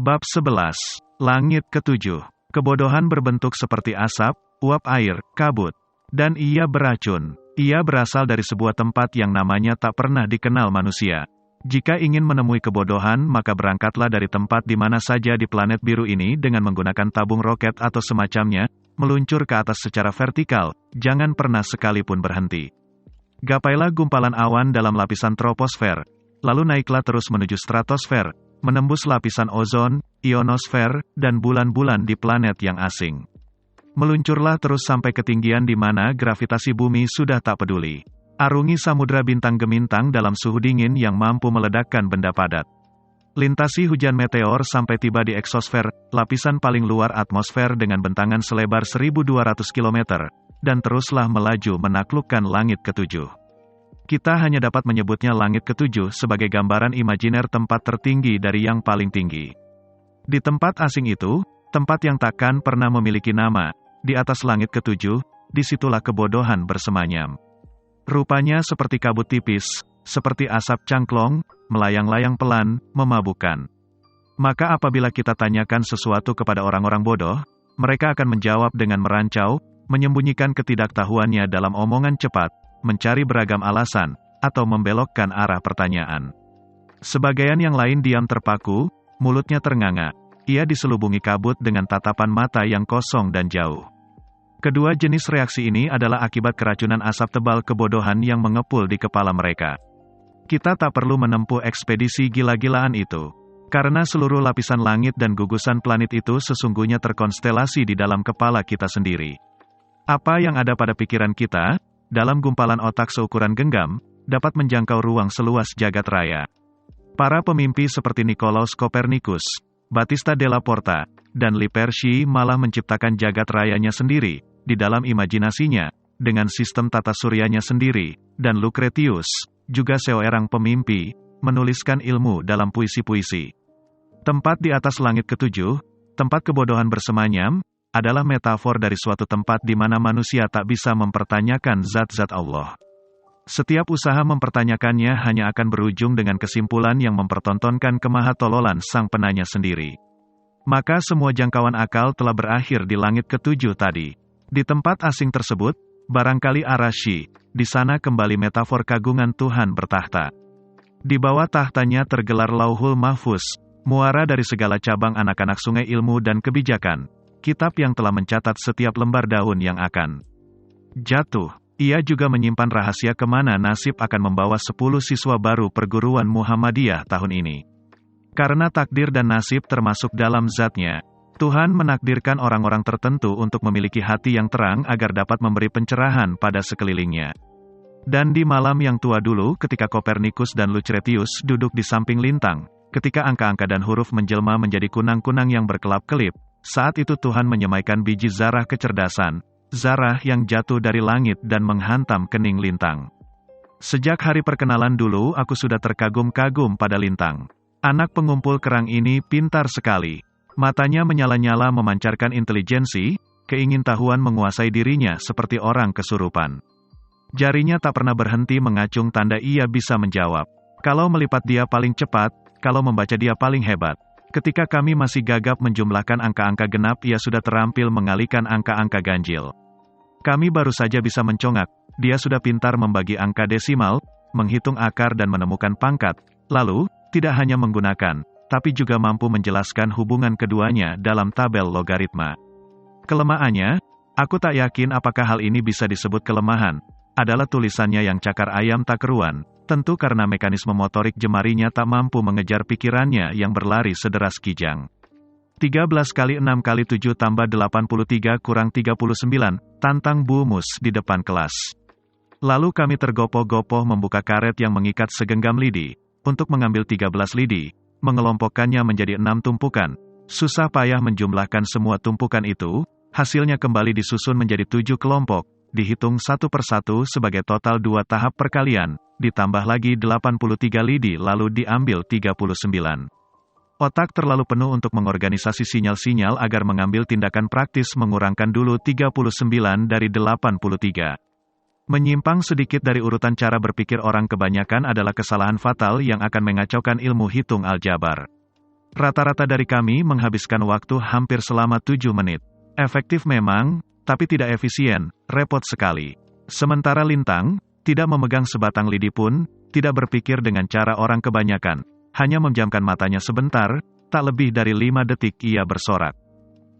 Bab 11. Langit ketujuh. Kebodohan berbentuk seperti asap, uap air, kabut. Dan ia beracun. Ia berasal dari sebuah tempat yang namanya tak pernah dikenal manusia. Jika ingin menemui kebodohan, maka berangkatlah dari tempat di mana saja di planet biru ini dengan menggunakan tabung roket atau semacamnya, meluncur ke atas secara vertikal, jangan pernah sekalipun berhenti. Gapailah gumpalan awan dalam lapisan troposfer, lalu naiklah terus menuju stratosfer, menembus lapisan ozon, ionosfer, dan bulan-bulan di planet yang asing. Meluncurlah terus sampai ketinggian di mana gravitasi bumi sudah tak peduli. Arungi samudra bintang gemintang dalam suhu dingin yang mampu meledakkan benda padat. Lintasi hujan meteor sampai tiba di eksosfer, lapisan paling luar atmosfer dengan bentangan selebar 1.200 km, dan teruslah melaju menaklukkan langit ketujuh. Kita hanya dapat menyebutnya langit ketujuh sebagai gambaran imajiner tempat tertinggi dari yang paling tinggi. Di tempat asing itu, tempat yang takkan pernah memiliki nama, di atas langit ketujuh, disitulah kebodohan bersemayam. Rupanya seperti kabut tipis, seperti asap cangklong, melayang-layang pelan, memabukkan. Maka apabila kita tanyakan sesuatu kepada orang-orang bodoh, mereka akan menjawab dengan merancau, menyembunyikan ketidaktahuannya dalam omongan cepat, mencari beragam alasan, atau membelokkan arah pertanyaan. Sebagian yang lain diam terpaku, mulutnya ternganga. Ia diselubungi kabut dengan tatapan mata yang kosong dan jauh. Kedua jenis reaksi ini adalah akibat keracunan asap tebal kebodohan yang mengepul di kepala mereka. Kita tak perlu menempuh ekspedisi gila-gilaan itu. Karena seluruh lapisan langit dan gugusan planet itu sesungguhnya terkonstelasi di dalam kepala kita sendiri. Apa yang ada pada pikiran kita, dalam gumpalan otak seukuran genggam, dapat menjangkau ruang seluas jagat raya. Para pemimpi seperti Nicolaus Copernicus, Battista della Porta, dan Lippershey malah menciptakan jagat rayanya sendiri, di dalam imajinasinya, dengan sistem tata suryanya sendiri, dan Lucretius, juga seorang pemimpi, menuliskan ilmu dalam puisi-puisi. Tempat di atas langit ketujuh, tempat kebodohan bersemayam, adalah metafor dari suatu tempat di mana manusia tak bisa mempertanyakan zat-zat Allah. Setiap usaha mempertanyakannya hanya akan berujung dengan kesimpulan yang mempertontonkan kemahatololan sang penanya sendiri. Maka semua jangkauan akal telah berakhir di langit ketujuh tadi. Di tempat asing tersebut, barangkali Arashi, di sana kembali metafor kagungan Tuhan bertahta. Di bawah tahtanya tergelar Lauhul Mahfuz, muara dari segala cabang anak-anak sungai ilmu dan kebijakan, kitab yang telah mencatat setiap lembar daun yang akan jatuh. Ia juga menyimpan rahasia kemana nasib akan membawa 10 siswa baru perguruan Muhammadiyah tahun ini. Karena takdir dan nasib termasuk dalam zatnya, Tuhan menakdirkan orang-orang tertentu untuk memiliki hati yang terang agar dapat memberi pencerahan pada sekelilingnya. Dan di malam yang tua dulu ketika Copernicus dan Lucretius duduk di samping lintang, ketika angka-angka dan huruf menjelma menjadi kunang-kunang yang berkelap-kelip, saat itu Tuhan menyemaikan biji zarah kecerdasan, zarah yang jatuh dari langit dan menghantam kening lintang. Sejak hari perkenalan dulu aku sudah terkagum-kagum pada lintang. Anak pengumpul kerang ini pintar sekali. Matanya menyala-nyala memancarkan intelijensi, keingintahuan menguasai dirinya seperti orang kesurupan. Jarinya tak pernah berhenti mengacung tanda ia bisa menjawab. Kalau melipat dia paling cepat, kalau membaca dia paling hebat. Ketika kami masih gagap menjumlahkan angka-angka genap, ia sudah terampil mengalihkan angka-angka ganjil. Kami baru saja bisa mencongak, dia sudah pintar membagi angka desimal, menghitung akar dan menemukan pangkat, lalu, tidak hanya menggunakan, tapi juga mampu menjelaskan hubungan keduanya dalam tabel logaritma. Kelemahannya, aku tak yakin apakah hal ini bisa disebut kelemahan, adalah tulisannya yang cakar ayam tak keruan, tentu karena mekanisme motorik jemarinya tak mampu mengejar pikirannya yang berlari sederas kijang. 13 kali 6 kali 7 tambah 83 kurang 39, tantang Bu Mus di depan kelas. Lalu kami tergopoh-gopoh membuka karet yang mengikat segenggam lidi, untuk mengambil 13 lidi, mengelompokkannya menjadi 6 tumpukan, susah payah menjumlahkan semua tumpukan itu, hasilnya kembali disusun menjadi 7 kelompok, dihitung satu persatu sebagai total 2 tahap perkalian, ditambah lagi 83 lidi lalu diambil 39. Otak terlalu penuh untuk mengorganisasi sinyal-sinyal agar mengambil tindakan praktis mengurangkan dulu 39 dari 83. Menyimpang sedikit dari urutan cara berpikir orang kebanyakan adalah kesalahan fatal yang akan mengacaukan ilmu hitung aljabar. Rata-rata dari kami menghabiskan waktu hampir selama 7 menit. Efektif memang, tapi tidak efisien, repot sekali. Sementara Lintang, tidak memegang sebatang lidi pun, tidak berpikir dengan cara orang kebanyakan. Hanya memejamkan matanya sebentar, tak lebih dari 5 detik ia bersorak.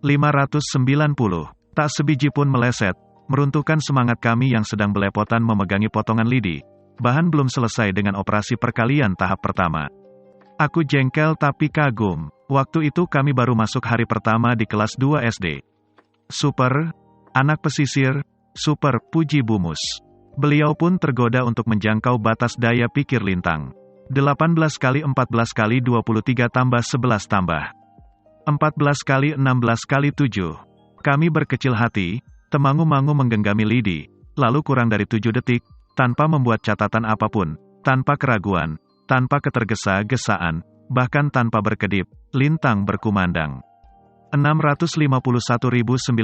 590. Tak sebiji pun meleset, meruntuhkan semangat kami yang sedang belepotan memegangi potongan lidi. Bahan belum selesai dengan operasi perkalian tahap pertama. Aku jengkel tapi kagum. Waktu itu kami baru masuk hari pertama di kelas 2 SD. Super, anak pesisir, super, puji Bumus. Beliau pun tergoda untuk menjangkau batas daya pikir Lintang. 18 kali 14 kali 23 tambah 11 tambah 14 kali 16 kali 7. Kami berkecil hati, temangu-mangu menggenggami lidi, lalu kurang dari 7 detik, tanpa membuat catatan apapun, tanpa keraguan, tanpa ketergesa-gesaan, bahkan tanpa berkedip, Lintang berkumandang. 651.952.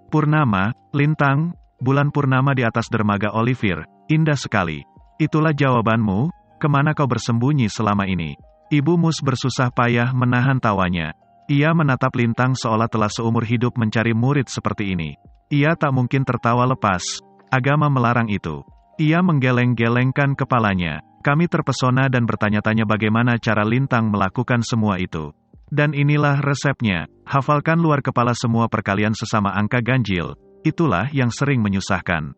Purnama, Lintang, bulan purnama di atas dermaga Olivier, indah sekali. Itulah jawabanmu, kemana kau bersembunyi selama ini? Ibu Mus bersusah payah menahan tawanya. Ia menatap Lintang seolah telah seumur hidup mencari murid seperti ini. Ia tak mungkin tertawa lepas. Agama melarang itu. Ia menggeleng-gelengkan kepalanya. Kami terpesona dan bertanya-tanya bagaimana cara Lintang melakukan semua itu. Dan inilah resepnya. Hafalkan luar kepala semua perkalian sesama angka ganjil. Itulah yang sering menyusahkan.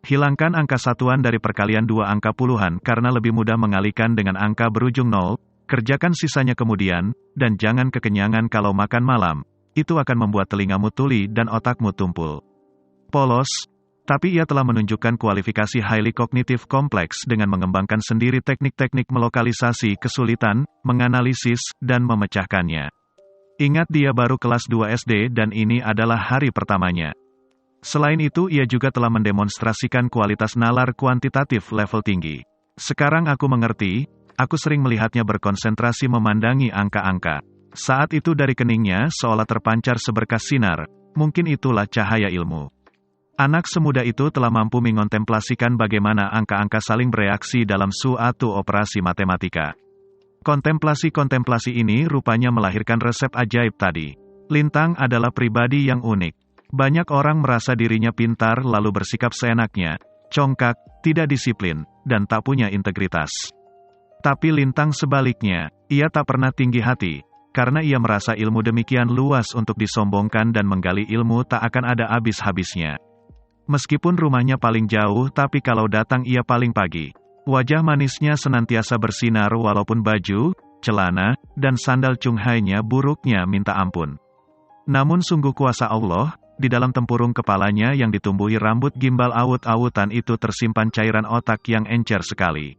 Hilangkan angka satuan dari perkalian 2 angka puluhan karena lebih mudah mengalihkan dengan angka berujung 0, kerjakan sisanya kemudian, dan jangan kekenyangan kalau makan malam, itu akan membuat telingamu tuli dan otakmu tumpul. Polos, tapi ia telah menunjukkan kualifikasi highly cognitive complex dengan mengembangkan sendiri teknik-teknik melokalisasi kesulitan, menganalisis, dan memecahkannya. Ingat dia baru kelas 2 SD dan ini adalah hari pertamanya. Selain itu ia juga telah mendemonstrasikan kualitas nalar kuantitatif level tinggi. Sekarang aku mengerti, aku sering melihatnya berkonsentrasi memandangi angka-angka. Saat itu dari keningnya seolah terpancar seberkas sinar, mungkin itulah cahaya ilmu. Anak semuda itu telah mampu mengontemplasikan bagaimana angka-angka saling bereaksi dalam suatu operasi matematika. Kontemplasi-kontemplasi ini rupanya melahirkan resep ajaib tadi. Lintang adalah pribadi yang unik. Banyak orang merasa dirinya pintar lalu bersikap seenaknya, congkak, tidak disiplin, dan tak punya integritas. Tapi Lintang sebaliknya, ia tak pernah tinggi hati, karena ia merasa ilmu demikian luas untuk disombongkan dan menggali ilmu tak akan ada habis-habisnya. Meskipun rumahnya paling jauh tapi kalau datang ia paling pagi. Wajah manisnya senantiasa bersinar walaupun baju, celana, dan sandal Chunghai-nya buruknya minta ampun. Namun sungguh kuasa Allah, di dalam tempurung kepalanya yang ditumbuhi rambut gimbal awut-awutan itu tersimpan cairan otak yang encer sekali.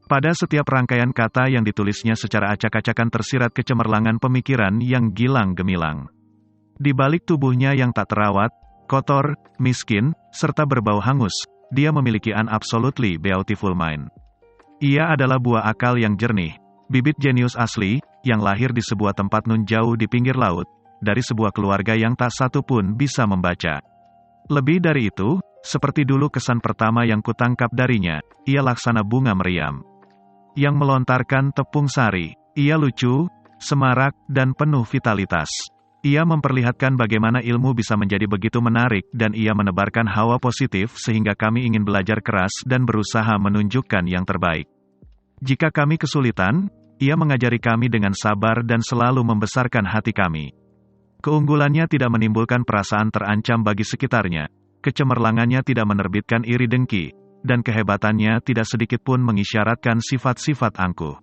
Pada setiap rangkaian kata yang ditulisnya secara acak-acakan tersirat kecemerlangan pemikiran yang gilang gemilang. Di balik tubuhnya yang tak terawat, kotor, miskin, serta berbau hangus, dia memiliki an absolutely beautiful mind. Ia adalah buah akal yang jernih, bibit jenius asli, yang lahir di sebuah tempat nun jauh di pinggir laut, dari sebuah keluarga yang tak satu pun bisa membaca. Lebih dari itu, seperti dulu kesan pertama yang kutangkap darinya, ia laksana bunga meriam yang melontarkan tepung sari. Ia lucu, semarak, dan penuh vitalitas. Ia memperlihatkan bagaimana ilmu bisa menjadi begitu menarik dan ia menebarkan hawa positif sehingga kami ingin belajar keras dan berusaha menunjukkan yang terbaik. Jika kami kesulitan, ia mengajari kami dengan sabar dan selalu membesarkan hati kami. Keunggulannya tidak menimbulkan perasaan terancam bagi sekitarnya, kecemerlangannya tidak menerbitkan iri dengki, dan kehebatannya tidak sedikit pun mengisyaratkan sifat-sifat angkuh.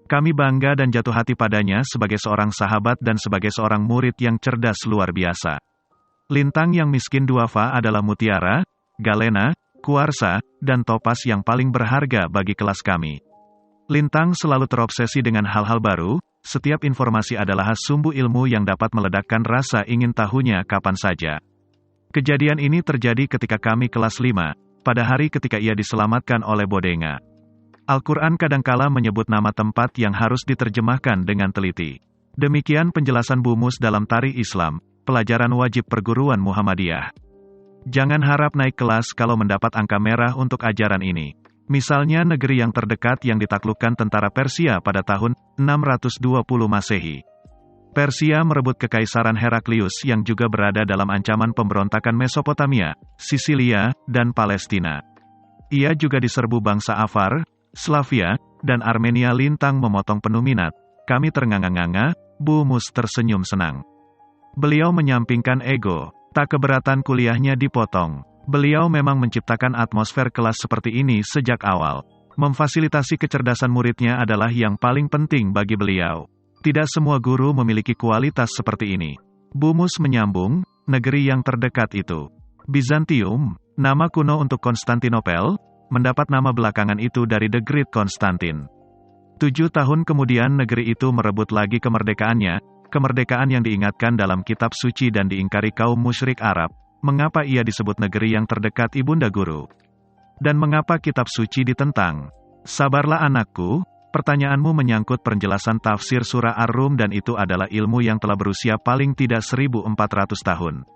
Kami bangga dan jatuh hati padanya sebagai seorang sahabat dan sebagai seorang murid yang cerdas luar biasa. Lintang yang miskin duafa adalah mutiara, galena, kuarsa, dan topas yang paling berharga bagi kelas kami. Lintang selalu terobsesi dengan hal-hal baru. Setiap informasi adalah sumbu ilmu yang dapat meledakkan rasa ingin tahunya kapan saja. Kejadian ini terjadi ketika kami kelas 5, pada hari ketika ia diselamatkan oleh Bodenga. Al-Quran kadangkala menyebut nama tempat yang harus diterjemahkan dengan teliti. Demikian penjelasan Bumus dalam Tarikh Islam, pelajaran wajib perguruan Muhammadiyah. Jangan harap naik kelas kalau mendapat angka merah untuk ajaran ini. Misalnya negeri yang terdekat yang ditaklukkan tentara Persia pada tahun 620 Masehi. Persia merebut kekaisaran Heraklius yang juga berada dalam ancaman pemberontakan Mesopotamia, Sisilia, dan Palestina. Ia juga diserbu bangsa Afar, Slavia, dan Armenia. Lintang memotong penuh minat. Kami ternganga-nganga, Bu Mus tersenyum senang. Beliau menyampingkan ego, tak keberatan kuliahnya dipotong. Beliau memang menciptakan atmosfer kelas seperti ini sejak awal. Memfasilitasi kecerdasan muridnya adalah yang paling penting bagi beliau. Tidak semua guru memiliki kualitas seperti ini. Bu Mus menyambung, negeri yang terdekat itu. Bizantium, nama kuno untuk Konstantinopel, mendapat nama belakangan itu dari The Great Constantine. 7 tahun kemudian negeri itu merebut lagi kemerdekaannya, kemerdekaan yang diingatkan dalam kitab suci dan diingkari kaum musyrik Arab. Mengapa ia disebut negeri yang terdekat Ibunda Guru? Dan mengapa kitab suci ditentang? Sabarlah anakku, pertanyaanmu menyangkut penjelasan tafsir surah Ar-Rum dan itu adalah ilmu yang telah berusia paling tidak 1400 tahun.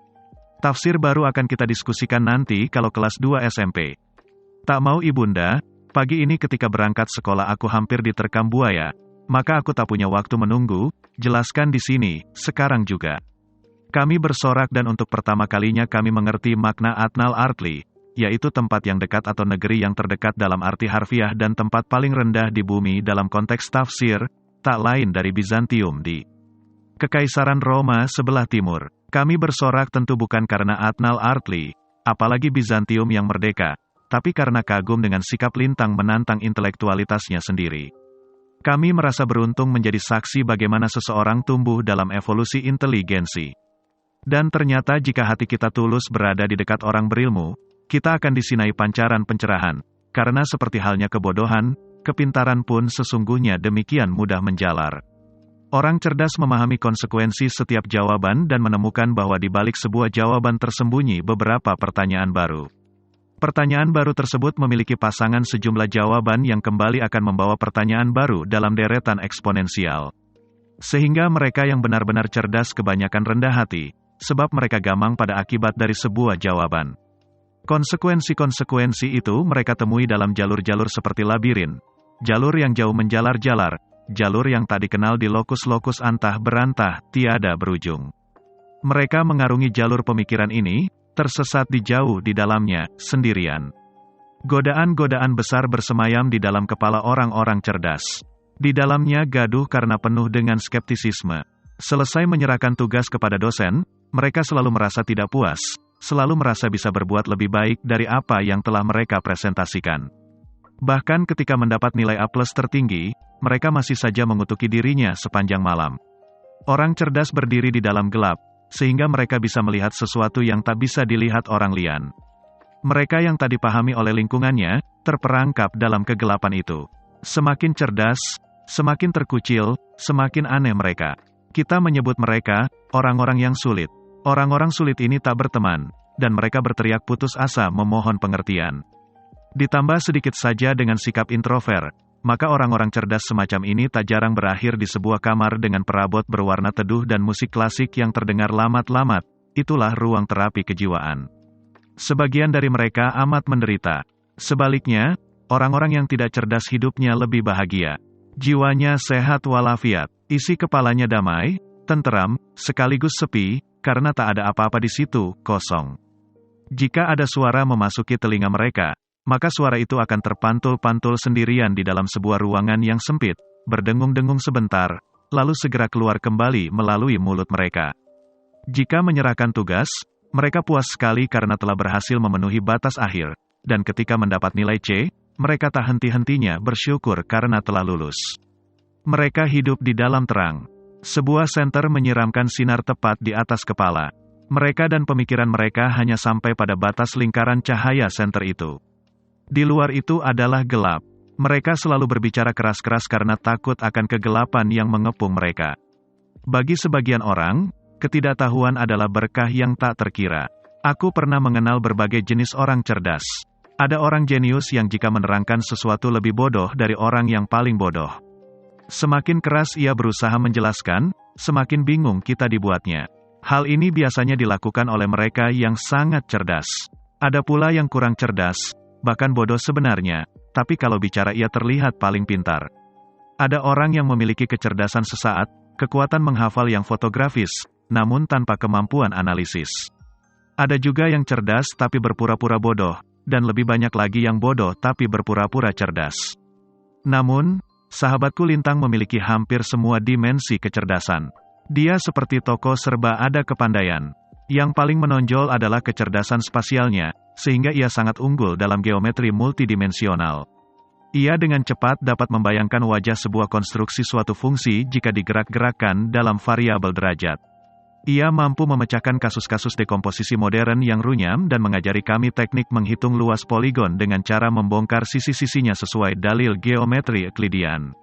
Tafsir baru akan kita diskusikan nanti kalau kelas 2 SMP. Tak mau Ibunda, pagi ini ketika berangkat sekolah aku hampir diterkam buaya, maka aku tak punya waktu menunggu, jelaskan di sini, sekarang juga. Kami bersorak dan untuk pertama kalinya kami mengerti makna Adnal Artli, yaitu tempat yang dekat atau negeri yang terdekat dalam arti harfiah dan tempat paling rendah di bumi dalam konteks tafsir, tak lain dari Bizantium di Kekaisaran Roma sebelah timur. Kami bersorak tentu bukan karena Adnal Artli, apalagi Bizantium yang merdeka, tapi karena kagum dengan sikap Lintang menantang intelektualitasnya sendiri. Kami merasa beruntung menjadi saksi bagaimana seseorang tumbuh dalam evolusi inteligensi. Dan ternyata jika hati kita tulus berada di dekat orang berilmu, kita akan disinai pancaran pencerahan, karena seperti halnya kebodohan, kepintaran pun sesungguhnya demikian mudah menjalar. Orang cerdas memahami konsekuensi setiap jawaban dan menemukan bahwa di balik sebuah jawaban tersembunyi beberapa pertanyaan baru. Pertanyaan baru tersebut memiliki pasangan sejumlah jawaban yang kembali akan membawa pertanyaan baru dalam deretan eksponensial. Sehingga mereka yang benar-benar cerdas kebanyakan rendah hati, sebab mereka gamang pada akibat dari sebuah jawaban. Konsekuensi-konsekuensi itu mereka temui dalam jalur-jalur seperti labirin, jalur yang jauh menjalar-jalar, jalur yang tak dikenal di lokus-lokus antah berantah, tiada berujung. Mereka mengarungi jalur pemikiran ini, tersesat di jauh di dalamnya, sendirian. Godaan-godaan besar bersemayam di dalam kepala orang-orang cerdas. Di dalamnya gaduh karena penuh dengan skeptisisme. Selesai menyerahkan tugas kepada dosen, mereka selalu merasa tidak puas, selalu merasa bisa berbuat lebih baik dari apa yang telah mereka presentasikan. Bahkan ketika mendapat nilai A+ tertinggi, mereka masih saja mengutuki dirinya sepanjang malam. Orang cerdas berdiri di dalam gelap, sehingga mereka bisa melihat sesuatu yang tak bisa dilihat orang lian. Mereka yang tak dipahami oleh lingkungannya, terperangkap dalam kegelapan itu. Semakin cerdas, semakin terkucil, semakin aneh mereka. Kita menyebut mereka, orang-orang yang sulit. Orang-orang sulit ini tak berteman, dan mereka berteriak putus asa memohon pengertian. Ditambah sedikit saja dengan sikap introvert, maka orang-orang cerdas semacam ini tak jarang berakhir di sebuah kamar dengan perabot berwarna teduh dan musik klasik yang terdengar lamat-lamat. Itulah ruang terapi kejiwaan. Sebagian dari mereka amat menderita. Sebaliknya, orang-orang yang tidak cerdas hidupnya lebih bahagia. Jiwanya sehat walafiat, isi kepalanya damai, tenteram, sekaligus sepi, karena tak ada apa-apa di situ, kosong. Jika ada suara memasuki telinga mereka, maka suara itu akan terpantul-pantul sendirian di dalam sebuah ruangan yang sempit, berdengung-dengung sebentar, lalu segera keluar kembali melalui mulut mereka. Jika menyerahkan tugas, mereka puas sekali karena telah berhasil memenuhi batas akhir, dan ketika mendapat nilai C, mereka tak henti-hentinya bersyukur karena telah lulus. Mereka hidup di dalam terang. Sebuah senter menyiramkan sinar tepat di atas kepala. Mereka dan pemikiran mereka hanya sampai pada batas lingkaran cahaya senter itu. Di luar itu adalah gelap. Mereka selalu berbicara keras-keras karena takut akan kegelapan yang mengepung mereka. Bagi sebagian orang, ketidaktahuan adalah berkah yang tak terkira. Aku pernah mengenal berbagai jenis orang cerdas. Ada orang jenius yang jika menerangkan sesuatu lebih bodoh dari orang yang paling bodoh. Semakin keras ia berusaha menjelaskan, semakin bingung kita dibuatnya. Hal ini biasanya dilakukan oleh mereka yang sangat cerdas. Ada pula yang kurang cerdas, bahkan bodoh sebenarnya, tapi kalau bicara ia terlihat paling pintar. Ada orang yang memiliki kecerdasan sesaat, kekuatan menghafal yang fotografis, namun tanpa kemampuan analisis. Ada juga yang cerdas tapi berpura-pura bodoh, dan lebih banyak lagi yang bodoh tapi berpura-pura cerdas. Namun, sahabatku Lintang memiliki hampir semua dimensi kecerdasan. Dia seperti toko serba ada kepandaian. Yang paling menonjol adalah kecerdasan spasialnya, sehingga ia sangat unggul dalam geometri multidimensional. Ia dengan cepat dapat membayangkan wajah sebuah konstruksi suatu fungsi jika digerak-gerakkan dalam variabel derajat. Ia mampu memecahkan kasus-kasus dekomposisi modern yang runyam dan mengajari kami teknik menghitung luas poligon dengan cara membongkar sisi-sisinya sesuai dalil geometri Euclidean.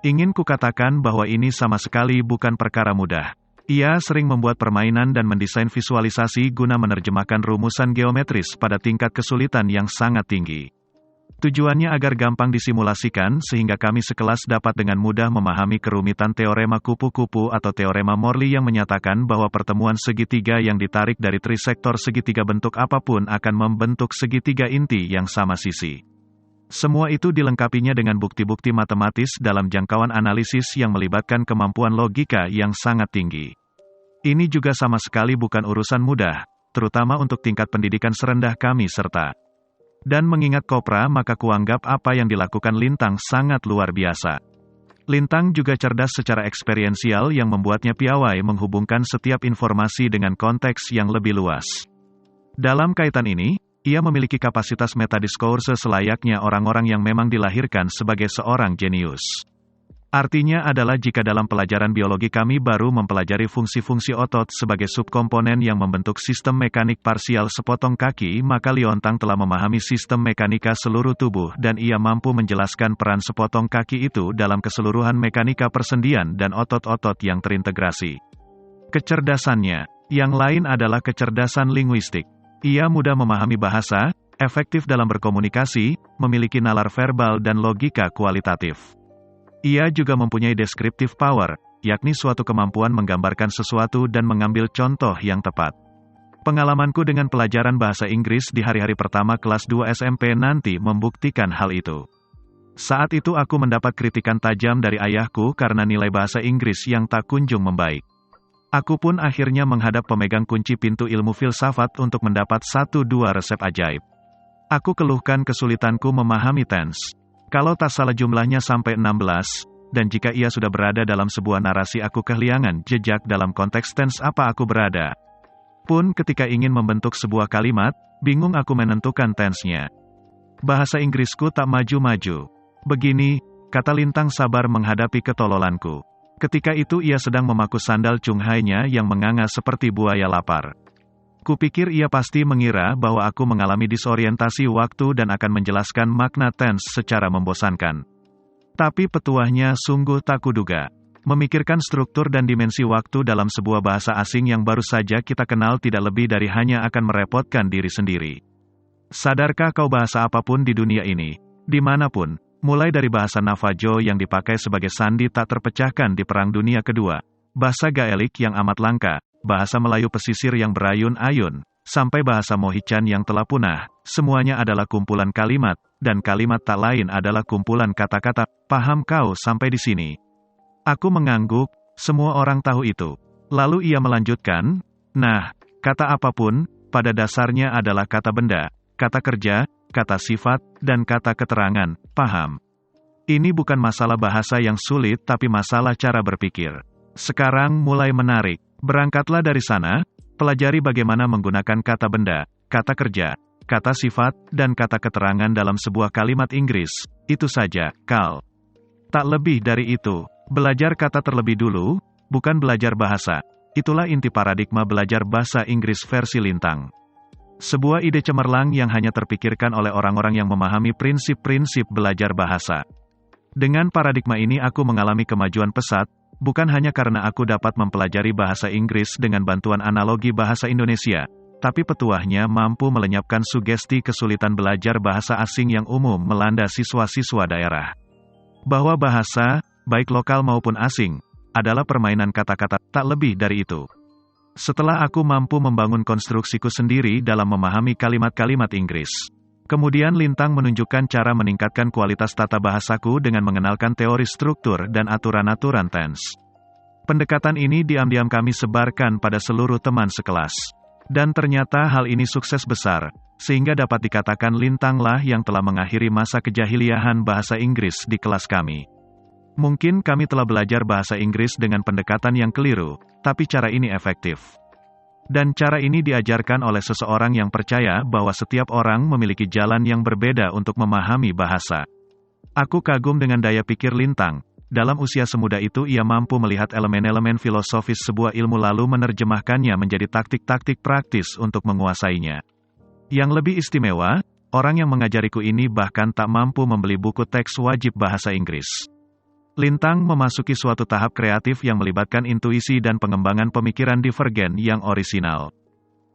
Ingin kukatakan bahwa ini sama sekali bukan perkara mudah. Ia sering membuat permainan dan mendesain visualisasi guna menerjemahkan rumusan geometris pada tingkat kesulitan yang sangat tinggi. Tujuannya agar gampang disimulasikan sehingga kami sekelas dapat dengan mudah memahami kerumitan teorema kupu-kupu atau teorema Morley yang menyatakan bahwa pertemuan segitiga yang ditarik dari trisektor segitiga bentuk apapun akan membentuk segitiga inti yang sama sisi. Semua itu dilengkapinya dengan bukti-bukti matematis dalam jangkauan analisis yang melibatkan kemampuan logika yang sangat tinggi. Ini juga sama sekali bukan urusan mudah, terutama untuk tingkat pendidikan serendah kami serta. Dan mengingat Kopra maka kuanggap apa yang dilakukan Lintang sangat luar biasa. Lintang juga cerdas secara eksperiensial yang membuatnya piawai menghubungkan setiap informasi dengan konteks yang lebih luas. Dalam kaitan ini, ia memiliki kapasitas metadiskurse selayaknya orang-orang yang memang dilahirkan sebagai seorang jenius. Artinya adalah jika dalam pelajaran biologi kami baru mempelajari fungsi-fungsi otot sebagai subkomponen yang membentuk sistem mekanik parsial sepotong kaki, maka Liontang telah memahami sistem mekanika seluruh tubuh dan ia mampu menjelaskan peran sepotong kaki itu dalam keseluruhan mekanika persendian dan otot-otot yang terintegrasi. Kecerdasannya, yang lain adalah kecerdasan linguistik. Ia mudah memahami bahasa, efektif dalam berkomunikasi, memiliki nalar verbal dan logika kualitatif. Ia juga mempunyai descriptive power, yakni suatu kemampuan menggambarkan sesuatu dan mengambil contoh yang tepat. Pengalamanku dengan pelajaran bahasa Inggris di hari-hari pertama kelas 2 SMP nanti membuktikan hal itu. Saat itu aku mendapat kritikan tajam dari ayahku karena nilai bahasa Inggris yang tak kunjung membaik. Aku pun akhirnya menghadap pemegang kunci pintu ilmu filsafat untuk mendapat 1-2 resep ajaib. Aku keluhkan kesulitanku memahami tense. Kalau tak salah jumlahnya sampai 16, dan jika ia sudah berada dalam sebuah narasi aku kehilangan jejak dalam konteks tense apa aku berada. Pun ketika ingin membentuk sebuah kalimat, bingung aku menentukan tense-nya. Bahasa Inggrisku tak maju-maju. Begini, kata Lintang sabar menghadapi ketololanku. Ketika itu ia sedang memaku sandal Chunghai-nya yang menganga seperti buaya lapar. Kupikir ia pasti mengira bahwa aku mengalami disorientasi waktu dan akan menjelaskan makna tense secara membosankan. Tapi petuahnya sungguh tak kuduga. Memikirkan struktur dan dimensi waktu dalam sebuah bahasa asing yang baru saja kita kenal tidak lebih dari hanya akan merepotkan diri sendiri. Sadarkah kau bahasa apapun di dunia ini, dimanapun, mulai dari bahasa Navajo yang dipakai sebagai sandi tak terpecahkan di Perang Dunia Kedua, bahasa Gaelik yang amat langka, bahasa Melayu pesisir yang berayun-ayun, sampai bahasa Mohiccan yang telah punah, semuanya adalah kumpulan kalimat, dan kalimat tak lain adalah kumpulan kata-kata. Paham kau sampai di sini? Aku mengangguk, semua orang tahu itu. Lalu ia melanjutkan, nah, kata apapun, pada dasarnya adalah kata benda, kata kerja, kata sifat, dan kata keterangan, paham? Ini bukan masalah bahasa yang sulit tapi masalah cara berpikir. Sekarang mulai menarik. Berangkatlah dari sana, pelajari bagaimana menggunakan kata benda, kata kerja, kata sifat, dan kata keterangan dalam sebuah kalimat Inggris. Itu saja, Kal. Tak lebih dari itu. Belajar kata terlebih dulu, bukan belajar bahasa. Itulah inti paradigma belajar bahasa Inggris versi Lintang. Sebuah ide cemerlang yang hanya terpikirkan oleh orang-orang yang memahami prinsip-prinsip belajar bahasa. Dengan paradigma ini aku mengalami kemajuan pesat, bukan hanya karena aku dapat mempelajari bahasa Inggris dengan bantuan analogi bahasa Indonesia, tapi petuahnya mampu melenyapkan sugesti kesulitan belajar bahasa asing yang umum melanda siswa-siswa daerah. Bahwa bahasa, baik lokal maupun asing, adalah permainan kata-kata, tak lebih dari itu. Setelah aku mampu membangun konstruksiku sendiri dalam memahami kalimat-kalimat Inggris, Kemudian Lintang menunjukkan cara meningkatkan kualitas tata bahasaku dengan mengenalkan teori struktur dan aturan-aturan tense. Pendekatan ini diam-diam kami sebarkan pada seluruh teman sekelas. Dan ternyata hal ini sukses besar, sehingga dapat dikatakan Lintanglah yang telah mengakhiri masa kejahiliahan bahasa Inggris di kelas kami. Mungkin kami telah belajar bahasa Inggris dengan pendekatan yang keliru, tapi cara ini efektif. Dan cara ini diajarkan oleh seseorang yang percaya bahwa setiap orang memiliki jalan yang berbeda untuk memahami bahasa. Aku kagum dengan daya pikir Lintang. Dalam usia semuda itu ia mampu melihat elemen-elemen filosofis sebuah ilmu lalu menerjemahkannya menjadi taktik-taktik praktis untuk menguasainya. Yang lebih istimewa, orang yang mengajariku ini bahkan tak mampu membeli buku teks wajib bahasa Inggris. Lintang memasuki suatu tahap kreatif yang melibatkan intuisi dan pengembangan pemikiran divergen yang orisinal.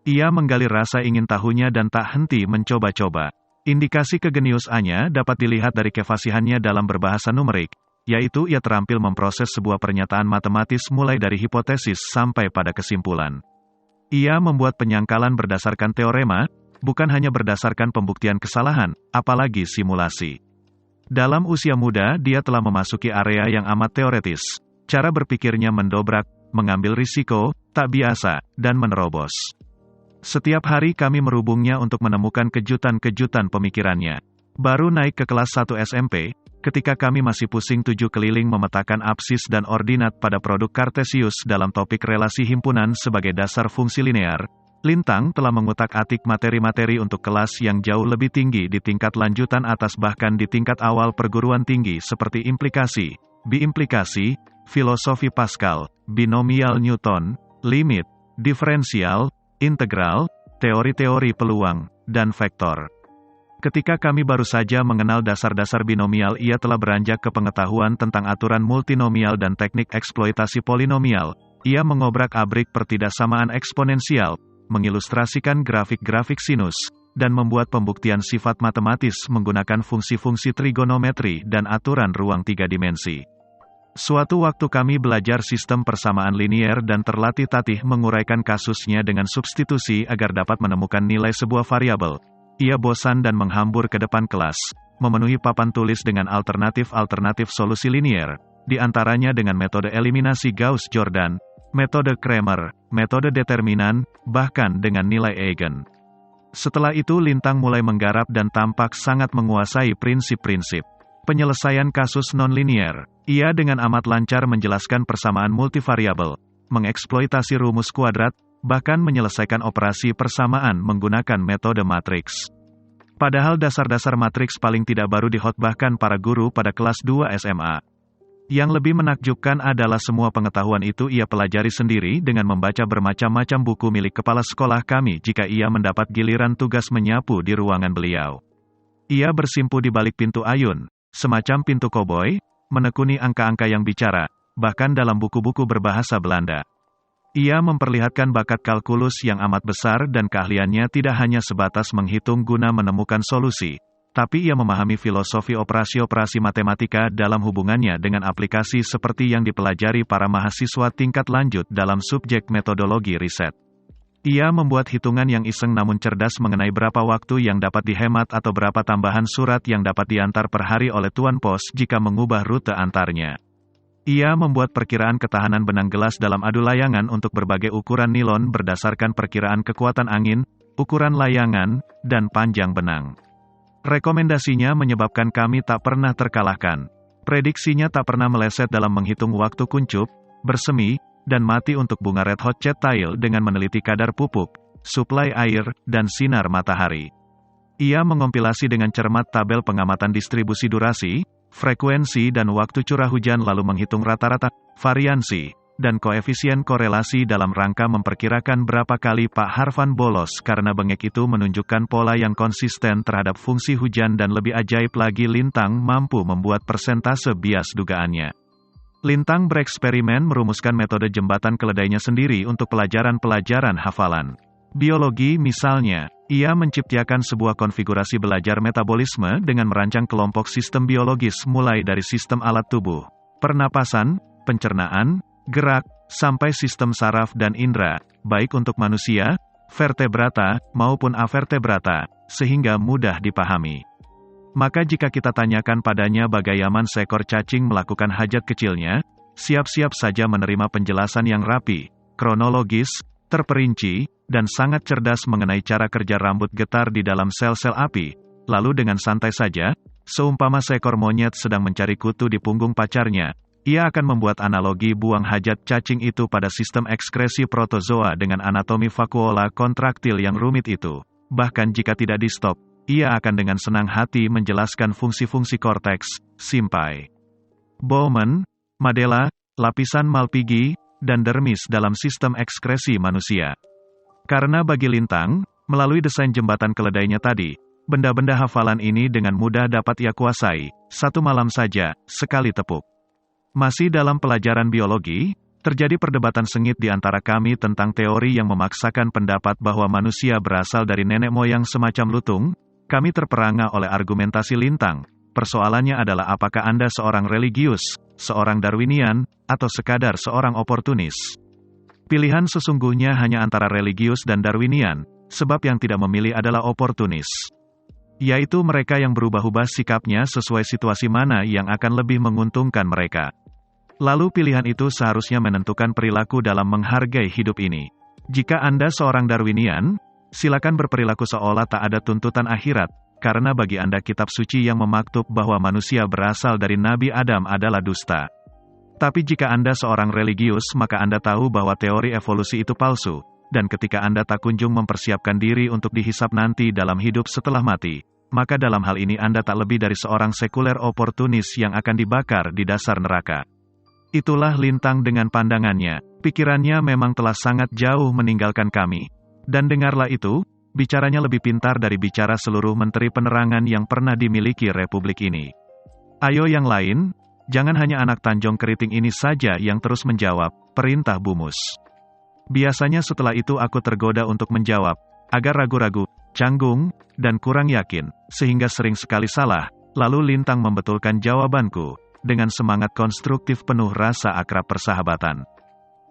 Ia menggali rasa ingin tahunya dan tak henti mencoba-coba. Indikasi kegeniusannya dapat dilihat dari kefasihannya dalam berbahasa numerik, yaitu ia terampil memproses sebuah pernyataan matematis mulai dari hipotesis sampai pada kesimpulan. Ia membuat penyangkalan berdasarkan teorema, bukan hanya berdasarkan pembuktian kesalahan, apalagi simulasi. Dalam usia muda, dia telah memasuki area yang amat teoretis. Cara berpikirnya mendobrak, mengambil risiko, tak biasa, dan menerobos. Setiap hari kami merubungnya untuk menemukan kejutan-kejutan pemikirannya. Baru naik ke kelas 1 SMP, ketika kami masih pusing 7 keliling memetakan absis dan ordinat pada produk Kartesius dalam topik relasi himpunan sebagai dasar fungsi linear, Lintang telah mengutak-atik materi-materi untuk kelas yang jauh lebih tinggi di tingkat lanjutan atas bahkan di tingkat awal perguruan tinggi seperti implikasi, biimplikasi, filosofi Pascal, binomial Newton, limit, diferensial, integral, teori-teori peluang, dan vektor. Ketika kami baru saja mengenal dasar-dasar binomial, ia telah beranjak ke pengetahuan tentang aturan multinomial dan teknik eksploitasi polinomial. Ia mengobrak-abrik pertidaksamaan eksponensial, mengilustrasikan grafik-grafik sinus, dan membuat pembuktian sifat matematis menggunakan fungsi-fungsi trigonometri dan aturan ruang 3 dimensi. Suatu waktu kami belajar sistem persamaan linier dan terlatih-tatih menguraikan kasusnya dengan substitusi agar dapat menemukan nilai sebuah variabel. Ia bosan dan menghambur ke depan kelas, memenuhi papan tulis dengan alternatif-alternatif solusi linier, di antaranya dengan metode eliminasi Gauss-Jordan, metode Cramer, metode determinan, bahkan dengan nilai eigen. Setelah itu Lintang mulai menggarap dan tampak sangat menguasai prinsip-prinsip penyelesaian kasus non-linier. Ia dengan amat lancar menjelaskan persamaan multivariabel, mengeksploitasi rumus kuadrat, bahkan menyelesaikan operasi persamaan menggunakan metode matriks. Padahal dasar-dasar matriks paling tidak baru dikhotbahkan para guru pada kelas 2 SMA. Yang lebih menakjubkan adalah semua pengetahuan itu ia pelajari sendiri dengan membaca bermacam-macam buku milik kepala sekolah kami jika ia mendapat giliran tugas menyapu di ruangan beliau. Ia bersimpu di balik pintu ayun, semacam pintu koboi, menekuni angka-angka yang bicara, bahkan dalam buku-buku berbahasa Belanda. Ia memperlihatkan bakat kalkulus yang amat besar dan keahliannya tidak hanya sebatas menghitung guna menemukan solusi, tapi ia memahami filosofi operasi-operasi matematika dalam hubungannya dengan aplikasi seperti yang dipelajari para mahasiswa tingkat lanjut dalam subjek metodologi riset. Ia membuat hitungan yang iseng namun cerdas mengenai berapa waktu yang dapat dihemat atau berapa tambahan surat yang dapat diantar per hari oleh tuan pos jika mengubah rute antarnya. Ia membuat perkiraan ketahanan benang gelas dalam adu layangan untuk berbagai ukuran nilon berdasarkan perkiraan kekuatan angin, ukuran layangan, dan panjang benang. Rekomendasinya menyebabkan kami tak pernah terkalahkan. Prediksinya tak pernah meleset dalam menghitung waktu kuncup, bersemi, dan mati untuk bunga red hot cat tail dengan meneliti kadar pupuk, suplai air, dan sinar matahari. Ia mengompilasi dengan cermat tabel pengamatan distribusi durasi, frekuensi dan waktu curah hujan lalu menghitung rata-rata, variansi, dan koefisien korelasi dalam rangka memperkirakan berapa kali Pak Harvan bolos karena bengek itu menunjukkan pola yang konsisten terhadap fungsi hujan dan lebih ajaib lagi Lintang mampu membuat persentase bias dugaannya. Lintang bereksperimen merumuskan metode jembatan keledainya sendiri untuk pelajaran-pelajaran hafalan. Biologi misalnya, ia menciptakan sebuah konfigurasi belajar metabolisme dengan merancang kelompok sistem biologis mulai dari sistem alat tubuh, pernapasan, pencernaan, gerak, sampai sistem saraf dan indera, baik untuk manusia, vertebrata, maupun avertebrata, sehingga mudah dipahami. Maka jika kita tanyakan padanya bagaimana seekor cacing melakukan hajat kecilnya, siap-siap saja menerima penjelasan yang rapi, kronologis, terperinci, dan sangat cerdas mengenai cara kerja rambut getar di dalam sel-sel api. Lalu dengan santai saja, seumpama seekor monyet sedang mencari kutu di punggung pacarnya, ia akan membuat analogi buang hajat cacing itu pada sistem ekskresi protozoa dengan anatomi vakuola kontraktil yang rumit itu. Bahkan jika tidak di-stop, ia akan dengan senang hati menjelaskan fungsi-fungsi korteks, simpai, Bowman, Madela, lapisan Malpighi, dan dermis dalam sistem ekskresi manusia. Karena bagi Lintang, melalui desain jembatan keledainya tadi, benda-benda hafalan ini dengan mudah dapat ia kuasai, satu malam saja, sekali tepuk. Masih dalam pelajaran biologi, terjadi perdebatan sengit di antara kami tentang teori yang memaksakan pendapat bahwa manusia berasal dari nenek moyang semacam lutung. Kami terperangah oleh argumentasi Lintang. Persoalannya adalah apakah Anda seorang religius, seorang Darwinian, atau sekadar seorang oportunis. Pilihan sesungguhnya hanya antara religius dan Darwinian, sebab yang tidak memilih adalah oportunis. Yaitu mereka yang berubah-ubah sikapnya sesuai situasi mana yang akan lebih menguntungkan mereka. Lalu pilihan itu seharusnya menentukan perilaku dalam menghargai hidup ini. Jika Anda seorang Darwinian, silakan berperilaku seolah tak ada tuntutan akhirat, karena bagi Anda kitab suci yang memaktub bahwa manusia berasal dari Nabi Adam adalah dusta. Tapi jika Anda seorang religius maka Anda tahu bahwa teori evolusi itu palsu, dan ketika Anda tak kunjung mempersiapkan diri untuk dihisap nanti dalam hidup setelah mati, maka dalam hal ini Anda tak lebih dari seorang sekuler oportunis yang akan dibakar di dasar neraka. Itulah Lintang dengan pandangannya, pikirannya memang telah sangat jauh meninggalkan kami. Dan dengarlah itu, bicaranya lebih pintar dari bicara seluruh menteri penerangan yang pernah dimiliki republik ini. Ayo yang lain, jangan hanya anak Tanjong Keriting ini saja yang terus menjawab, perintah Bumus. Biasanya setelah itu aku tergoda untuk menjawab, agar ragu-ragu, canggung, dan kurang yakin, sehingga sering sekali salah, lalu Lintang membetulkan jawabanku, dengan semangat konstruktif penuh rasa akrab persahabatan.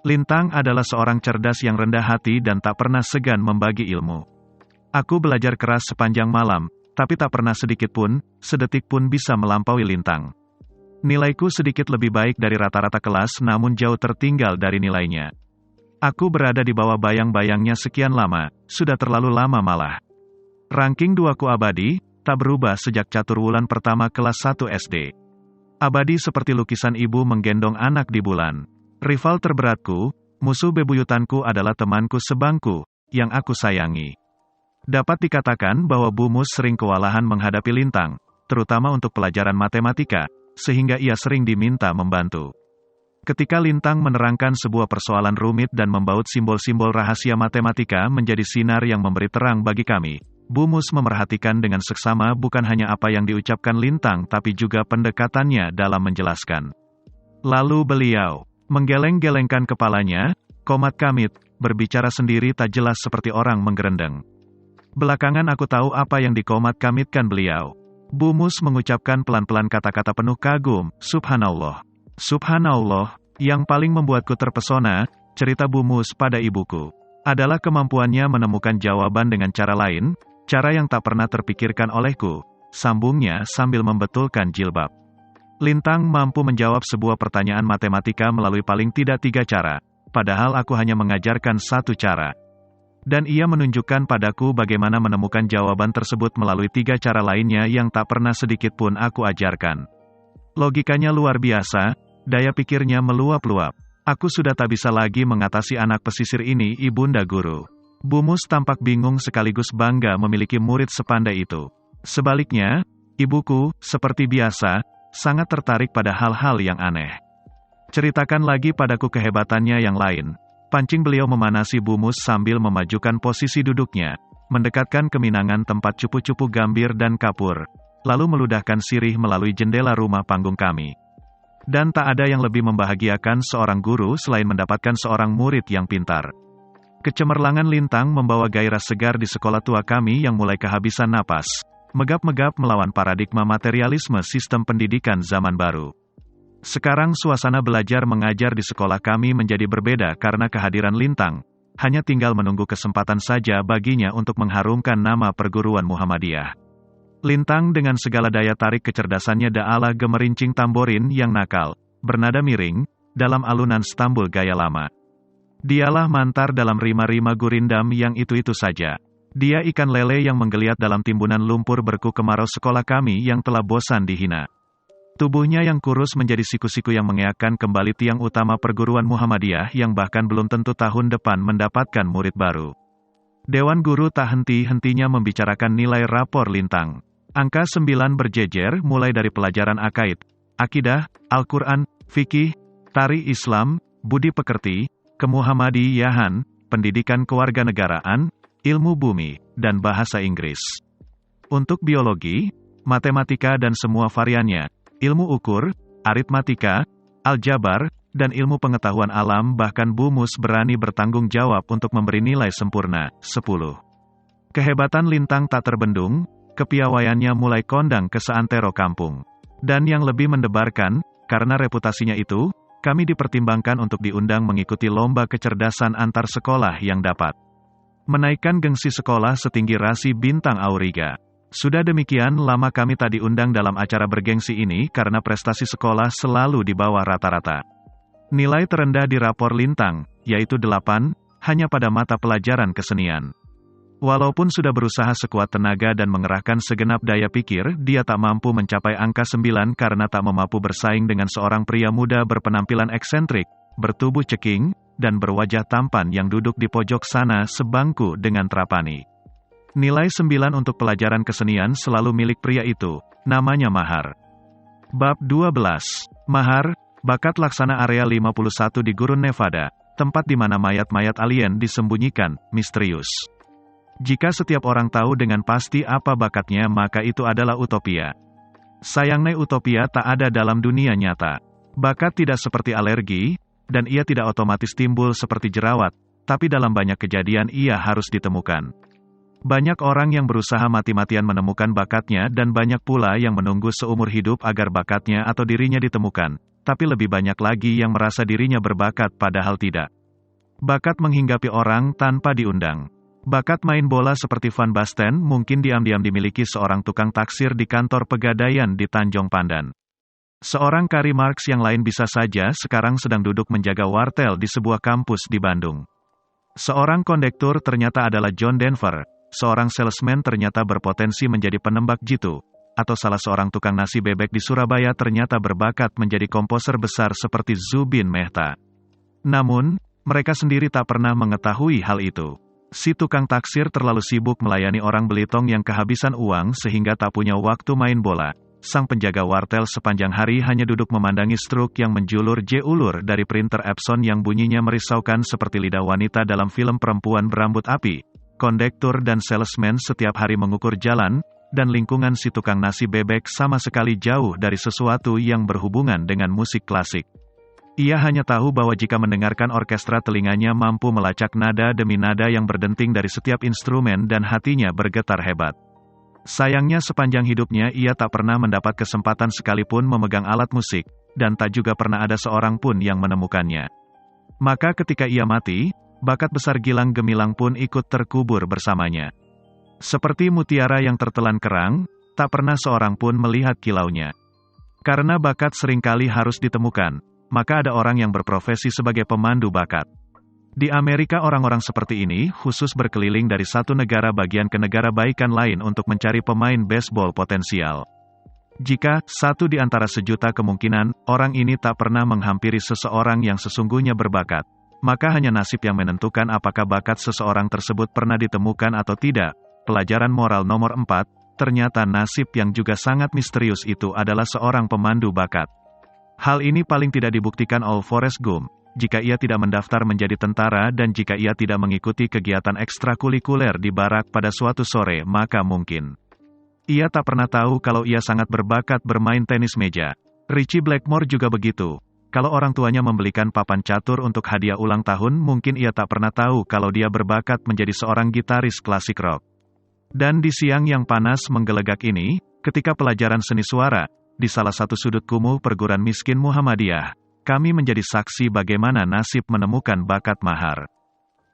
Lintang adalah seorang cerdas yang rendah hati dan tak pernah segan membagi ilmu. Aku belajar keras sepanjang malam, tapi tak pernah sedikit pun, sedetik pun bisa melampaui Lintang. Nilaiku sedikit lebih baik dari rata-rata kelas namun jauh tertinggal dari nilainya. Aku berada di bawah bayang-bayangnya sekian lama, sudah terlalu lama malah. Ranking 2ku abadi, tak berubah sejak caturwulan pertama kelas 1 SD. Abadi seperti lukisan ibu menggendong anak di bulan. Rival terberatku, musuh bebuyutanku adalah temanku sebangku, yang aku sayangi. Dapat dikatakan bahwa Bumus sering kewalahan menghadapi Lintang, terutama untuk pelajaran matematika, sehingga ia sering diminta membantu. Ketika Lintang menerangkan sebuah persoalan rumit dan membaut simbol-simbol rahasia matematika menjadi sinar yang memberi terang bagi kami, Bumus memerhatikan dengan seksama bukan hanya apa yang diucapkan Lintang tapi juga pendekatannya dalam menjelaskan. Lalu beliau menggeleng-gelengkan kepalanya, komat kamit, berbicara sendiri tak jelas seperti orang menggerendeng. Belakangan aku tahu apa yang dikomat kamitkan beliau. Bumus mengucapkan pelan-pelan kata-kata penuh kagum, Subhanallah. Subhanallah, yang paling membuatku terpesona, cerita Bumus pada ibuku, adalah kemampuannya menemukan jawaban dengan cara lain, cara yang tak pernah terpikirkan olehku, sambungnya sambil membetulkan jilbab. Lintang mampu menjawab sebuah pertanyaan matematika melalui paling tidak 3 cara, padahal aku hanya mengajarkan 1 cara. Dan ia menunjukkan padaku bagaimana menemukan jawaban tersebut melalui 3 cara lainnya yang tak pernah sedikit pun aku ajarkan. Logikanya luar biasa, daya pikirnya meluap-luap. Aku sudah tak bisa lagi mengatasi anak pesisir ini, Ibunda Guru. Bumus tampak bingung sekaligus bangga memiliki murid sepandai itu. Sebaliknya, ibuku, seperti biasa, sangat tertarik pada hal-hal yang aneh. Ceritakan lagi padaku kehebatannya yang lain. Pancing beliau memanasi Bumus sambil memajukan posisi duduknya, mendekatkan keminangan tempat cupu-cupu gambir dan kapur, lalu meludahkan sirih melalui jendela rumah panggung kami. Dan tak ada yang lebih membahagiakan seorang guru selain mendapatkan seorang murid yang pintar. Kecemerlangan Lintang membawa gairah segar di sekolah tua kami yang mulai kehabisan napas, megap-megap melawan paradigma materialisme sistem pendidikan zaman baru. Sekarang suasana belajar mengajar di sekolah kami menjadi berbeda karena kehadiran Lintang. hanya tinggal menunggu kesempatan saja baginya untuk mengharumkan nama perguruan Muhammadiyah. Lintang dengan segala daya tarik kecerdasannya Da'ala gemerincing tamborin yang nakal, bernada miring, dalam alunan Stambul gaya lama. Dialah mantar dalam rima-rima gurindam yang itu-itu saja. Dia ikan lele yang menggeliat dalam timbunan lumpur berku kemarau sekolah kami yang telah bosan dihina. Tubuhnya yang kurus menjadi siku-siku yang mengeakkan kembali tiang utama perguruan Muhammadiyah yang bahkan belum tentu tahun depan mendapatkan murid baru. Dewan guru tak henti-hentinya membicarakan nilai rapor Lintang. Angka 9 berjejer mulai dari pelajaran akaid, akidah, Al-Quran, fikih, tari Islam, budi pekerti, kemuhammadiyahan, pendidikan kewarganegaraan, ilmu bumi, dan bahasa Inggris. Untuk biologi, matematika dan semua variannya, ilmu ukur, aritmatika, aljabar, dan ilmu pengetahuan alam bahkan Bu Mus berani bertanggung jawab untuk memberi nilai sempurna, 10. Kehebatan Lintang tak terbendung, kepiawaiannya mulai kondang ke seantero kampung. Dan yang lebih mendebarkan, karena reputasinya itu, kami dipertimbangkan untuk diundang mengikuti lomba kecerdasan antar sekolah yang dapat menaikkan gengsi sekolah setinggi rasi bintang Auriga. Sudah demikian lama kami tak diundang dalam acara bergengsi ini karena prestasi sekolah selalu di bawah rata-rata. Nilai terendah di rapor Lintang, yaitu 8, hanya pada mata pelajaran kesenian. Walaupun sudah berusaha sekuat tenaga dan mengerahkan segenap daya pikir, dia tak mampu mencapai angka 9 karena tak mampu bersaing dengan seorang pria muda berpenampilan eksentrik, bertubuh ceking, dan berwajah tampan yang duduk di pojok sana sebangku dengan Trapani. Nilai 9 untuk pelajaran kesenian selalu milik pria itu, namanya Mahar. Bab 12. Mahar, bakat laksana area 51 di Gurun Nevada, tempat di mana mayat-mayat alien disembunyikan, misterius. Jika setiap orang tahu dengan pasti apa bakatnya maka itu adalah utopia. Sayangnya utopia tak ada dalam dunia nyata. Bakat tidak seperti alergi, dan ia tidak otomatis timbul seperti jerawat, tapi dalam banyak kejadian ia harus ditemukan. Banyak orang yang berusaha mati-matian menemukan bakatnya dan banyak pula yang menunggu seumur hidup agar bakatnya atau dirinya ditemukan, tapi lebih banyak lagi yang merasa dirinya berbakat padahal tidak. Bakat menghinggapi orang tanpa diundang. Bakat main bola seperti Van Basten mungkin diam-diam dimiliki seorang tukang taksir di kantor pegadaian di Tanjung Pandan. Seorang Kari Marx yang lain bisa saja sekarang sedang duduk menjaga wartel di sebuah kampus di Bandung. Seorang kondektur ternyata adalah John Denver, seorang salesman ternyata berpotensi menjadi penembak jitu, atau salah seorang tukang nasi bebek di Surabaya ternyata berbakat menjadi komposer besar seperti Zubin Mehta. Namun, mereka sendiri tak pernah mengetahui hal itu. Si tukang taksir terlalu sibuk melayani orang Belitung yang kehabisan uang sehingga tak punya waktu main bola. Sang penjaga wartel sepanjang hari hanya duduk memandangi struk yang menjulur ulur dari printer Epson yang bunyinya merisaukan seperti lidah wanita dalam film perempuan berambut api. Kondektur dan salesman setiap hari mengukur jalan, dan lingkungan si tukang nasi bebek sama sekali jauh dari sesuatu yang berhubungan dengan musik klasik. Ia hanya tahu bahwa jika mendengarkan orkestra telinganya mampu melacak nada demi nada yang berdenting dari setiap instrumen dan hatinya bergetar hebat. Sayangnya sepanjang hidupnya ia tak pernah mendapat kesempatan sekalipun memegang alat musik, dan tak juga pernah ada seorang pun yang menemukannya. Maka ketika ia mati, bakat besar Gilang Gemilang pun ikut terkubur bersamanya. Seperti mutiara yang tertelan kerang, tak pernah seorang pun melihat kilaunya. Karena bakat seringkali harus ditemukan, maka ada orang yang berprofesi sebagai pemandu bakat. Di Amerika orang-orang seperti ini khusus berkeliling dari satu negara bagian ke negara baikan lain untuk mencari pemain baseball potensial. Jika satu di antara sejuta kemungkinan, orang ini tak pernah menghampiri seseorang yang sesungguhnya berbakat, maka hanya nasib yang menentukan apakah bakat seseorang tersebut pernah ditemukan atau tidak. Pelajaran moral nomor 4, ternyata nasib yang juga sangat misterius itu adalah seorang pemandu bakat. Hal ini paling tidak dibuktikan oleh Forrest Gump, jika ia tidak mendaftar menjadi tentara dan jika ia tidak mengikuti kegiatan ekstrakurikuler di barak pada suatu sore maka mungkin. Ia tak pernah tahu kalau ia sangat berbakat bermain tenis meja. Richie Blackmore juga begitu. Kalau orang tuanya membelikan papan catur untuk hadiah ulang tahun mungkin ia tak pernah tahu kalau dia berbakat menjadi seorang gitaris klasik rock. Dan di siang yang panas menggelegak ini, ketika pelajaran seni suara, di salah satu sudut kumuh perguruan miskin Muhammadiyah, kami menjadi saksi bagaimana nasib menemukan bakat Mahar.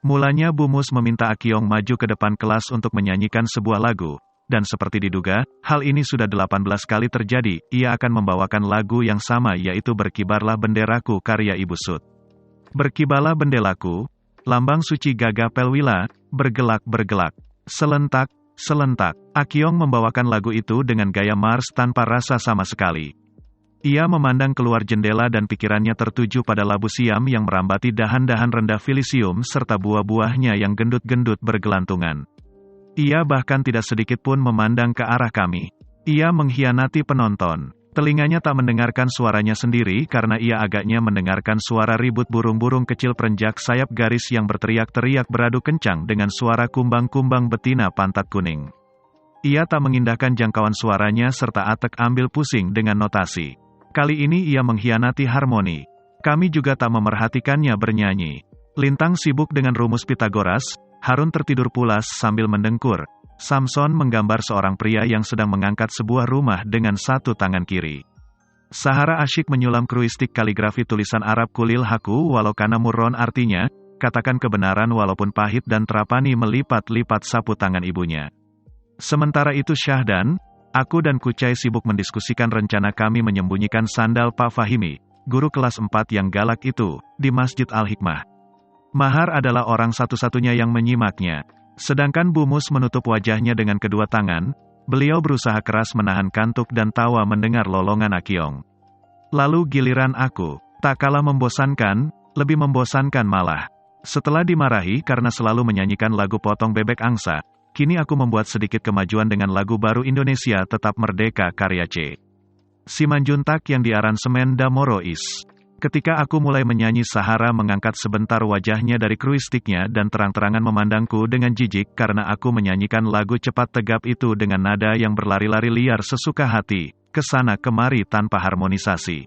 Mulanya Bu Mus meminta Akyong maju ke depan kelas untuk menyanyikan sebuah lagu, dan seperti diduga, hal ini sudah 18 kali terjadi, ia akan membawakan lagu yang sama yaitu Berkibarlah Benderaku karya Ibu Sud. Berkibarlah benderaku, lambang suci gagah Pelwila, bergelak-bergelak, selentak, Akyong membawakan lagu itu dengan gaya mars tanpa rasa sama sekali. Ia memandang keluar jendela dan pikirannya tertuju pada labu siam yang merambati dahan-dahan rendah filisium serta buah-buahnya yang gendut-gendut bergelantungan. Ia bahkan tidak sedikit pun memandang ke arah kami. Ia mengkhianati penonton. Telinganya tak mendengarkan suaranya sendiri karena ia agaknya mendengarkan suara ribut burung-burung kecil perenjak sayap garis yang berteriak-teriak beradu kencang dengan suara kumbang-kumbang betina pantat kuning. Ia tak mengindahkan jangkauan suaranya serta atek ambil pusing dengan notasi. Kali ini ia mengkhianati harmoni. Kami juga tak memerhatikannya bernyanyi. Lintang sibuk dengan rumus Pitagoras, Harun tertidur pulas sambil mendengkur. Samson menggambar seorang pria yang sedang mengangkat sebuah rumah dengan satu tangan kiri. Sahara asyik menyulam kruistik kaligrafi tulisan Arab kulil haku walau kana murron artinya, katakan kebenaran walaupun pahit dan Trapani melipat-lipat sapu tangan ibunya. Sementara itu Syahdan, aku dan Kucai sibuk mendiskusikan rencana kami menyembunyikan sandal Pak Fahimi, guru kelas 4 yang galak itu, di Masjid Al-Hikmah. Mahar adalah orang satu-satunya yang menyimaknya. Sedangkan Bu Mus menutup wajahnya dengan kedua tangan, beliau berusaha keras menahan kantuk dan tawa mendengar lolongan Akyong. Lalu giliran aku, tak kalah membosankan, lebih membosankan malah. Setelah dimarahi karena selalu menyanyikan lagu potong bebek angsa, kini aku membuat sedikit kemajuan dengan lagu baru Indonesia Tetap Merdeka karya C. Simanjuntak yang diaransemen Damorois. Ketika aku mulai menyanyi Sahara mengangkat sebentar wajahnya dari kruistiknya dan terang-terangan memandangku dengan jijik karena aku menyanyikan lagu cepat tegap itu dengan nada yang berlari-lari liar sesuka hati, kesana kemari tanpa harmonisasi.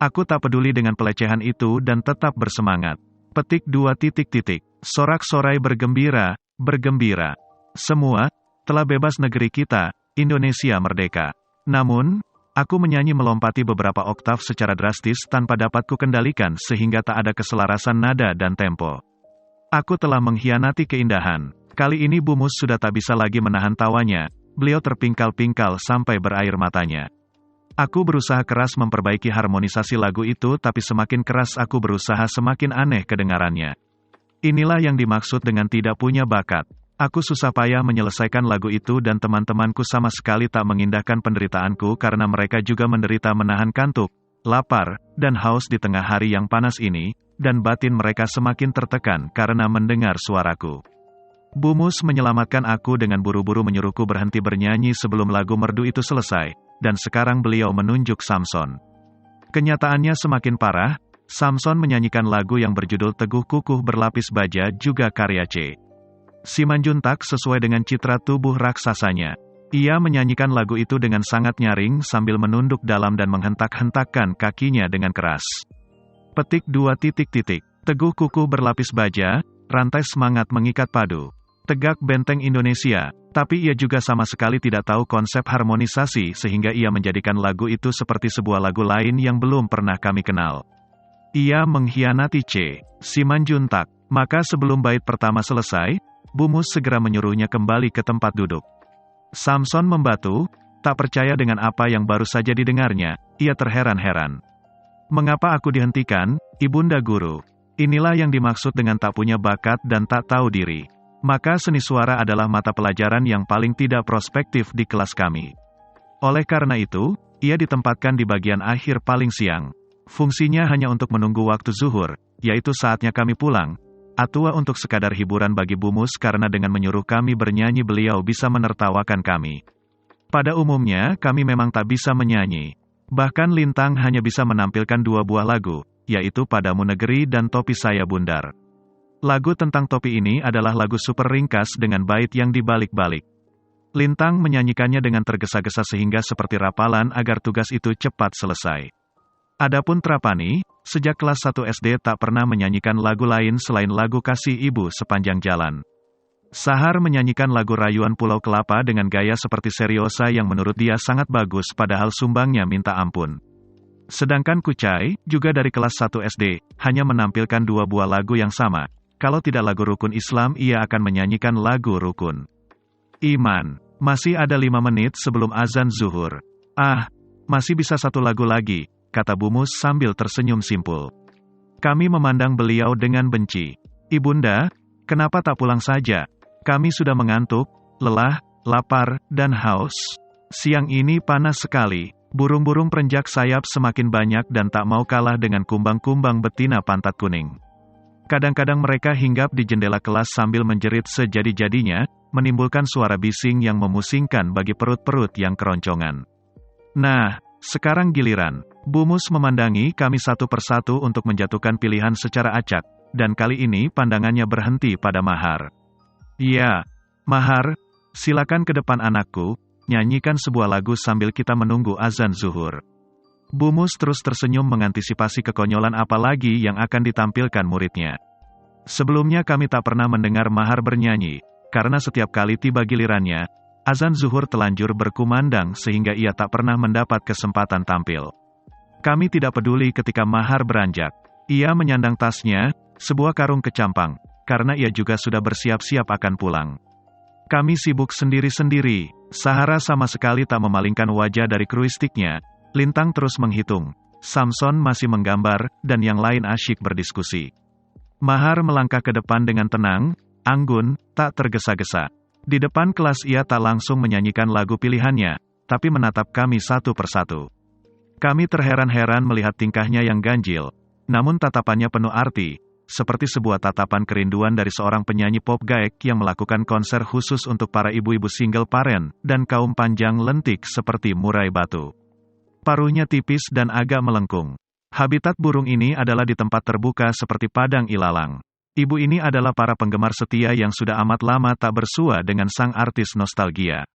Aku tak peduli dengan pelecehan itu dan tetap bersemangat. Petik 2 titik. Sorak-sorai bergembira, bergembira. Semua, telah bebas negeri kita, Indonesia merdeka. Namun, aku menyanyi melompati beberapa oktav secara drastis tanpa dapat kukendalikan sehingga tak ada keselarasan nada dan tempo. Aku telah mengkhianati keindahan. Kali ini Bu Mus sudah tak bisa lagi menahan tawanya, beliau terpingkal-pingkal sampai berair matanya. Aku berusaha keras memperbaiki harmonisasi lagu itu tapi semakin keras aku berusaha semakin aneh kedengarannya. Inilah yang dimaksud dengan tidak punya bakat. Aku susah payah menyelesaikan lagu itu dan teman-temanku sama sekali tak mengindahkan penderitaanku karena mereka juga menderita menahan kantuk, lapar, dan haus di tengah hari yang panas ini, dan batin mereka semakin tertekan karena mendengar suaraku. Bu Mus menyelamatkan aku dengan buru-buru menyuruhku berhenti bernyanyi sebelum lagu merdu itu selesai, dan sekarang beliau menunjuk Samson. Kenyataannya semakin parah, Samson menyanyikan lagu yang berjudul Teguh Kukuh Berlapis Baja juga karya C. Simanjuntak sesuai dengan citra tubuh raksasanya. Ia menyanyikan lagu itu dengan sangat nyaring sambil menunduk dalam dan menghentak-hentakkan kakinya dengan keras. Petik 2 titik. Teguh kukuh berlapis baja, rantai semangat mengikat padu. Tegak benteng Indonesia, tapi ia juga sama sekali tidak tahu konsep harmonisasi sehingga ia menjadikan lagu itu seperti sebuah lagu lain yang belum pernah kami kenal. Ia mengkhianati C. Simanjuntak. Maka sebelum bait pertama selesai, Bu Mus segera menyuruhnya kembali ke tempat duduk. Samson membatu, tak percaya dengan apa yang baru saja didengarnya, ia terheran-heran. Mengapa aku dihentikan, Ibunda Guru? Inilah yang dimaksud dengan tak punya bakat dan tak tahu diri. Maka seni suara adalah mata pelajaran yang paling tidak prospektif di kelas kami. Oleh karena itu, ia ditempatkan di bagian akhir paling siang. Fungsinya hanya untuk menunggu waktu zuhur, yaitu saatnya kami pulang. Atua untuk sekadar hiburan bagi Bu Mus karena dengan menyuruh kami bernyanyi beliau bisa menertawakan kami. Pada umumnya, kami memang tak bisa menyanyi. Bahkan Lintang hanya bisa menampilkan 2 buah lagu, yaitu Padamu Negeri dan Topi Saya Bundar. Lagu tentang topi ini adalah lagu super ringkas dengan bait yang dibalik-balik. Lintang menyanyikannya dengan tergesa-gesa sehingga seperti rapalan agar tugas itu cepat selesai. Adapun Trapani, sejak kelas 1 SD tak pernah menyanyikan lagu lain selain lagu Kasih Ibu Sepanjang Jalan. Sahar menyanyikan lagu Rayuan Pulau Kelapa dengan gaya seperti seriosa yang menurut dia sangat bagus padahal sumbangnya minta ampun. Sedangkan Kucai, juga dari kelas 1 SD, hanya menampilkan 2 buah lagu yang sama, kalau tidak lagu rukun Islam ia akan menyanyikan lagu rukun iman. Masih ada 5 menit sebelum azan zuhur. Ah, masih bisa satu lagu lagi, kata Bu Mus sambil tersenyum simpul. Kami memandang beliau dengan benci. Ibunda, kenapa tak pulang saja? Kami sudah mengantuk, lelah, lapar, dan haus. Siang ini panas sekali. Burung-burung perenjak sayap semakin banyak dan tak mau kalah dengan kumbang-kumbang betina pantat kuning. Kadang-kadang mereka hinggap di jendela kelas sambil menjerit sejadi-jadinya, menimbulkan suara bising yang memusingkan bagi perut-perut yang keroncongan. Nah, sekarang giliran. Bu Mus memandangi kami satu persatu untuk menjatuhkan pilihan secara acak, dan kali ini pandangannya berhenti pada Mahar. Ya, Mahar, silakan ke depan anakku, nyanyikan sebuah lagu sambil kita menunggu azan zuhur. Bu Mus terus tersenyum mengantisipasi kekonyolan apa lagi yang akan ditampilkan muridnya. Sebelumnya kami tak pernah mendengar Mahar bernyanyi, karena setiap kali tiba gilirannya, azan zuhur telanjur berkumandang sehingga ia tak pernah mendapat kesempatan tampil. Kami tidak peduli ketika Mahar beranjak. Ia menyandang tasnya, sebuah karung kecampang, karena ia juga sudah bersiap-siap akan pulang. Kami sibuk sendiri-sendiri. Sahara sama sekali tak memalingkan wajah dari kruistiknya. Lintang terus menghitung. Samson masih menggambar, dan yang lain asyik berdiskusi. Mahar melangkah ke depan dengan tenang, anggun, tak tergesa-gesa. Di depan kelas ia tak langsung menyanyikan lagu pilihannya, tapi menatap kami satu persatu. Kami terheran-heran melihat tingkahnya yang ganjil, namun tatapannya penuh arti, seperti sebuah tatapan kerinduan dari seorang penyanyi pop gaek yang melakukan konser khusus untuk para ibu-ibu single parent, dan kaum panjang lentik seperti murai batu. Paruhnya tipis dan agak melengkung. Habitat burung ini adalah di tempat terbuka seperti padang ilalang. Ibu ini adalah para penggemar setia yang sudah amat lama tak bersua dengan sang artis nostalgia.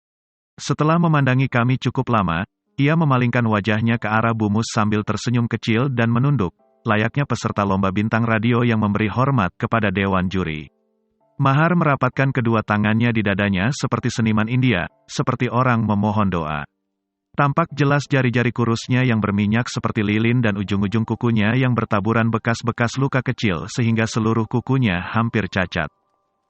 Setelah memandangi kami cukup lama, ia memalingkan wajahnya ke arah Bu Mus sambil tersenyum kecil dan menunduk, layaknya peserta lomba bintang radio yang memberi hormat kepada dewan juri. Mahar merapatkan kedua tangannya di dadanya seperti seniman India, seperti orang memohon doa. Tampak jelas jari-jari kurusnya yang berminyak seperti lilin dan ujung-ujung kukunya yang bertaburan bekas-bekas luka kecil sehingga seluruh kukunya hampir cacat.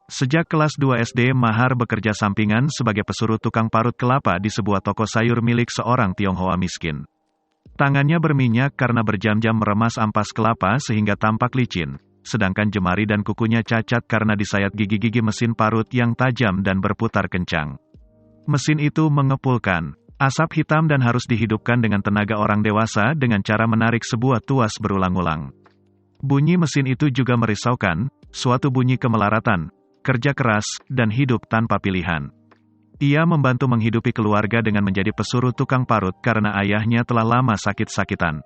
Sejak kelas 2 SD Mahar bekerja sampingan sebagai pesuruh tukang parut kelapa di sebuah toko sayur milik seorang Tionghoa miskin. Tangannya berminyak karena berjam-jam meremas ampas kelapa sehingga tampak licin, sedangkan jemari dan kukunya cacat karena disayat gigi-gigi mesin parut yang tajam dan berputar kencang. Mesin itu mengepulkan asap hitam dan harus dihidupkan dengan tenaga orang dewasa dengan cara menarik sebuah tuas berulang-ulang. Bunyi mesin itu juga merisaukan, suatu bunyi kemelaratan, kerja keras, dan hidup tanpa pilihan. Ia membantu menghidupi keluarga dengan menjadi pesuruh tukang parut karena ayahnya telah lama sakit-sakitan.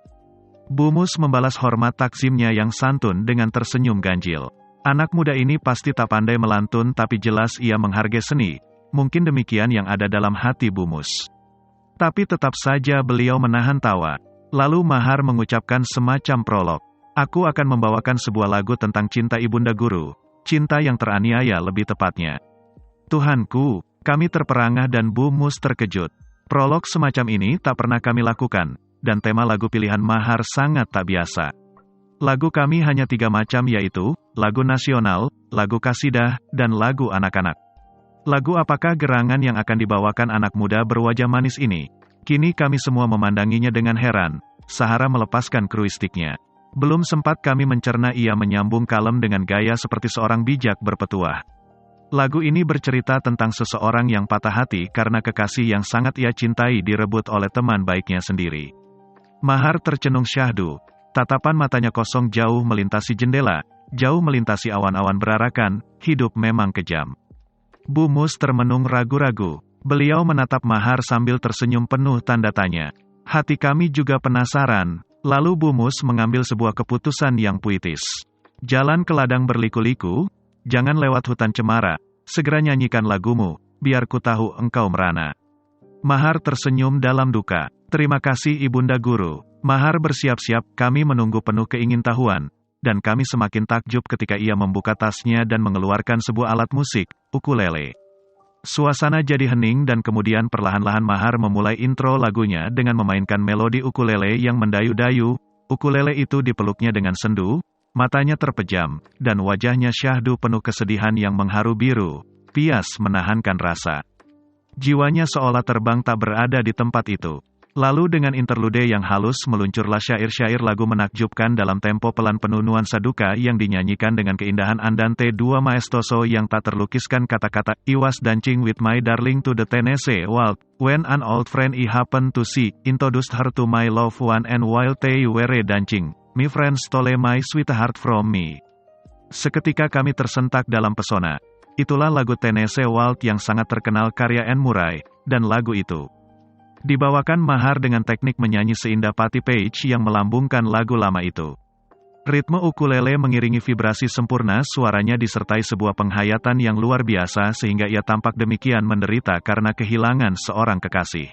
Bu Mus membalas hormat takzimnya yang santun dengan tersenyum ganjil. Anak muda ini pasti tak pandai melantun tapi jelas ia menghargai seni, mungkin demikian yang ada dalam hati Bu Mus. Tapi tetap saja beliau menahan tawa. Lalu Mahar mengucapkan semacam prolog. Aku akan membawakan sebuah lagu tentang cinta ibunda guru, cinta yang teraniaya lebih tepatnya. Tuhanku, kami terperangah dan Bu Mus terkejut. Prolog semacam ini tak pernah kami lakukan, dan tema lagu pilihan Mahar sangat tak biasa. Lagu kami hanya 3 macam yaitu, lagu nasional, lagu kasidah, dan lagu anak-anak. Lagu apakah gerangan yang akan dibawakan anak muda berwajah manis ini? Kini kami semua memandanginya dengan heran. Sahara melepaskan kruistiknya. Belum sempat kami mencerna ia menyambung kalem dengan gaya seperti seorang bijak berpetuah. Lagu ini bercerita tentang seseorang yang patah hati karena kekasih yang sangat ia cintai direbut oleh teman baiknya sendiri. Mahar tercenung syahdu. Tatapan matanya kosong jauh melintasi jendela, jauh melintasi awan-awan berarakan, hidup memang kejam. Bu Mus termenung ragu-ragu. Beliau menatap Mahar sambil tersenyum penuh tanda tanya. Hati kami juga penasaran. Lalu Bu Mus mengambil sebuah keputusan yang puitis. Jalan ke ladang berliku-liku, jangan lewat hutan cemara, segera nyanyikan lagumu, biar ku tahu engkau merana. Mahar tersenyum dalam duka. Terima kasih Ibunda Guru. Mahar bersiap-siap, kami menunggu penuh keingintahuan, dan kami semakin takjub ketika ia membuka tasnya dan mengeluarkan sebuah alat musik, ukulele. Suasana jadi hening dan kemudian perlahan-lahan Mahar memulai intro lagunya dengan memainkan melodi ukulele yang mendayu-dayu. Ukulele itu dipeluknya dengan sendu, matanya terpejam, dan wajahnya syahdu penuh kesedihan yang mengharu biru, pias menahankan rasa. Jiwanya seolah terbang tak berada di tempat itu. Lalu dengan interlude yang halus meluncurlah syair-syair lagu menakjubkan dalam tempo pelan penuh nuansa duka yang dinyanyikan dengan keindahan andante dua maestoso yang tak terlukiskan kata-kata. I was dancing with my darling to the Tennessee Waltz, when an old friend I happened to see, introduced her to my loved one and while they were dancing, my friend stole my sweetheart from me. Seketika kami tersentak dalam pesona. Itulah lagu Tennessee Waltz yang sangat terkenal karya Anne Murray, dan lagu itu dibawakan Mahar dengan teknik menyanyi seindah Patti Page yang melambungkan lagu lama itu. Ritme ukulele mengiringi vibrasi sempurna suaranya disertai sebuah penghayatan yang luar biasa sehingga ia tampak demikian menderita karena kehilangan seorang kekasih.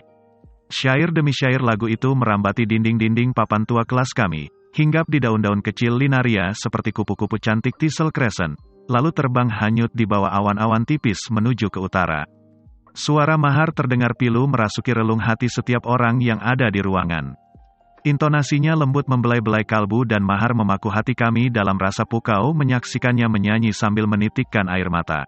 Syair demi syair lagu itu merambati dinding-dinding papan tua kelas kami, hinggap di daun-daun kecil linaria seperti kupu-kupu cantik Thistle Crescent, lalu terbang hanyut di bawah awan-awan tipis menuju ke utara. Suara Mahar terdengar pilu merasuki relung hati setiap orang yang ada di ruangan. Intonasinya lembut membelai-belai kalbu dan Mahar memaku hati kami dalam rasa pukau menyaksikannya menyanyi sambil menitikkan air mata.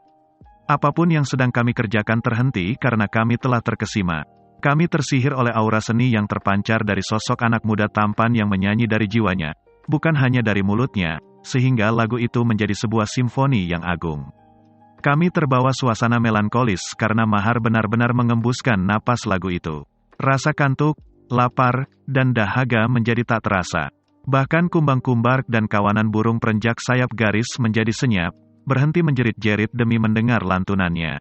Apapun yang sedang kami kerjakan terhenti karena kami telah terkesima. Kami tersihir oleh aura seni yang terpancar dari sosok anak muda tampan yang menyanyi dari jiwanya, bukan hanya dari mulutnya, sehingga lagu itu menjadi sebuah simfoni yang agung. Kami terbawa suasana melankolis karena Mahar benar-benar mengembuskan napas lagu itu. Rasa kantuk, lapar, dan dahaga menjadi tak terasa. Bahkan kumbang-kumbar dan kawanan burung perenjak sayap garis menjadi senyap, berhenti menjerit-jerit demi mendengar lantunannya.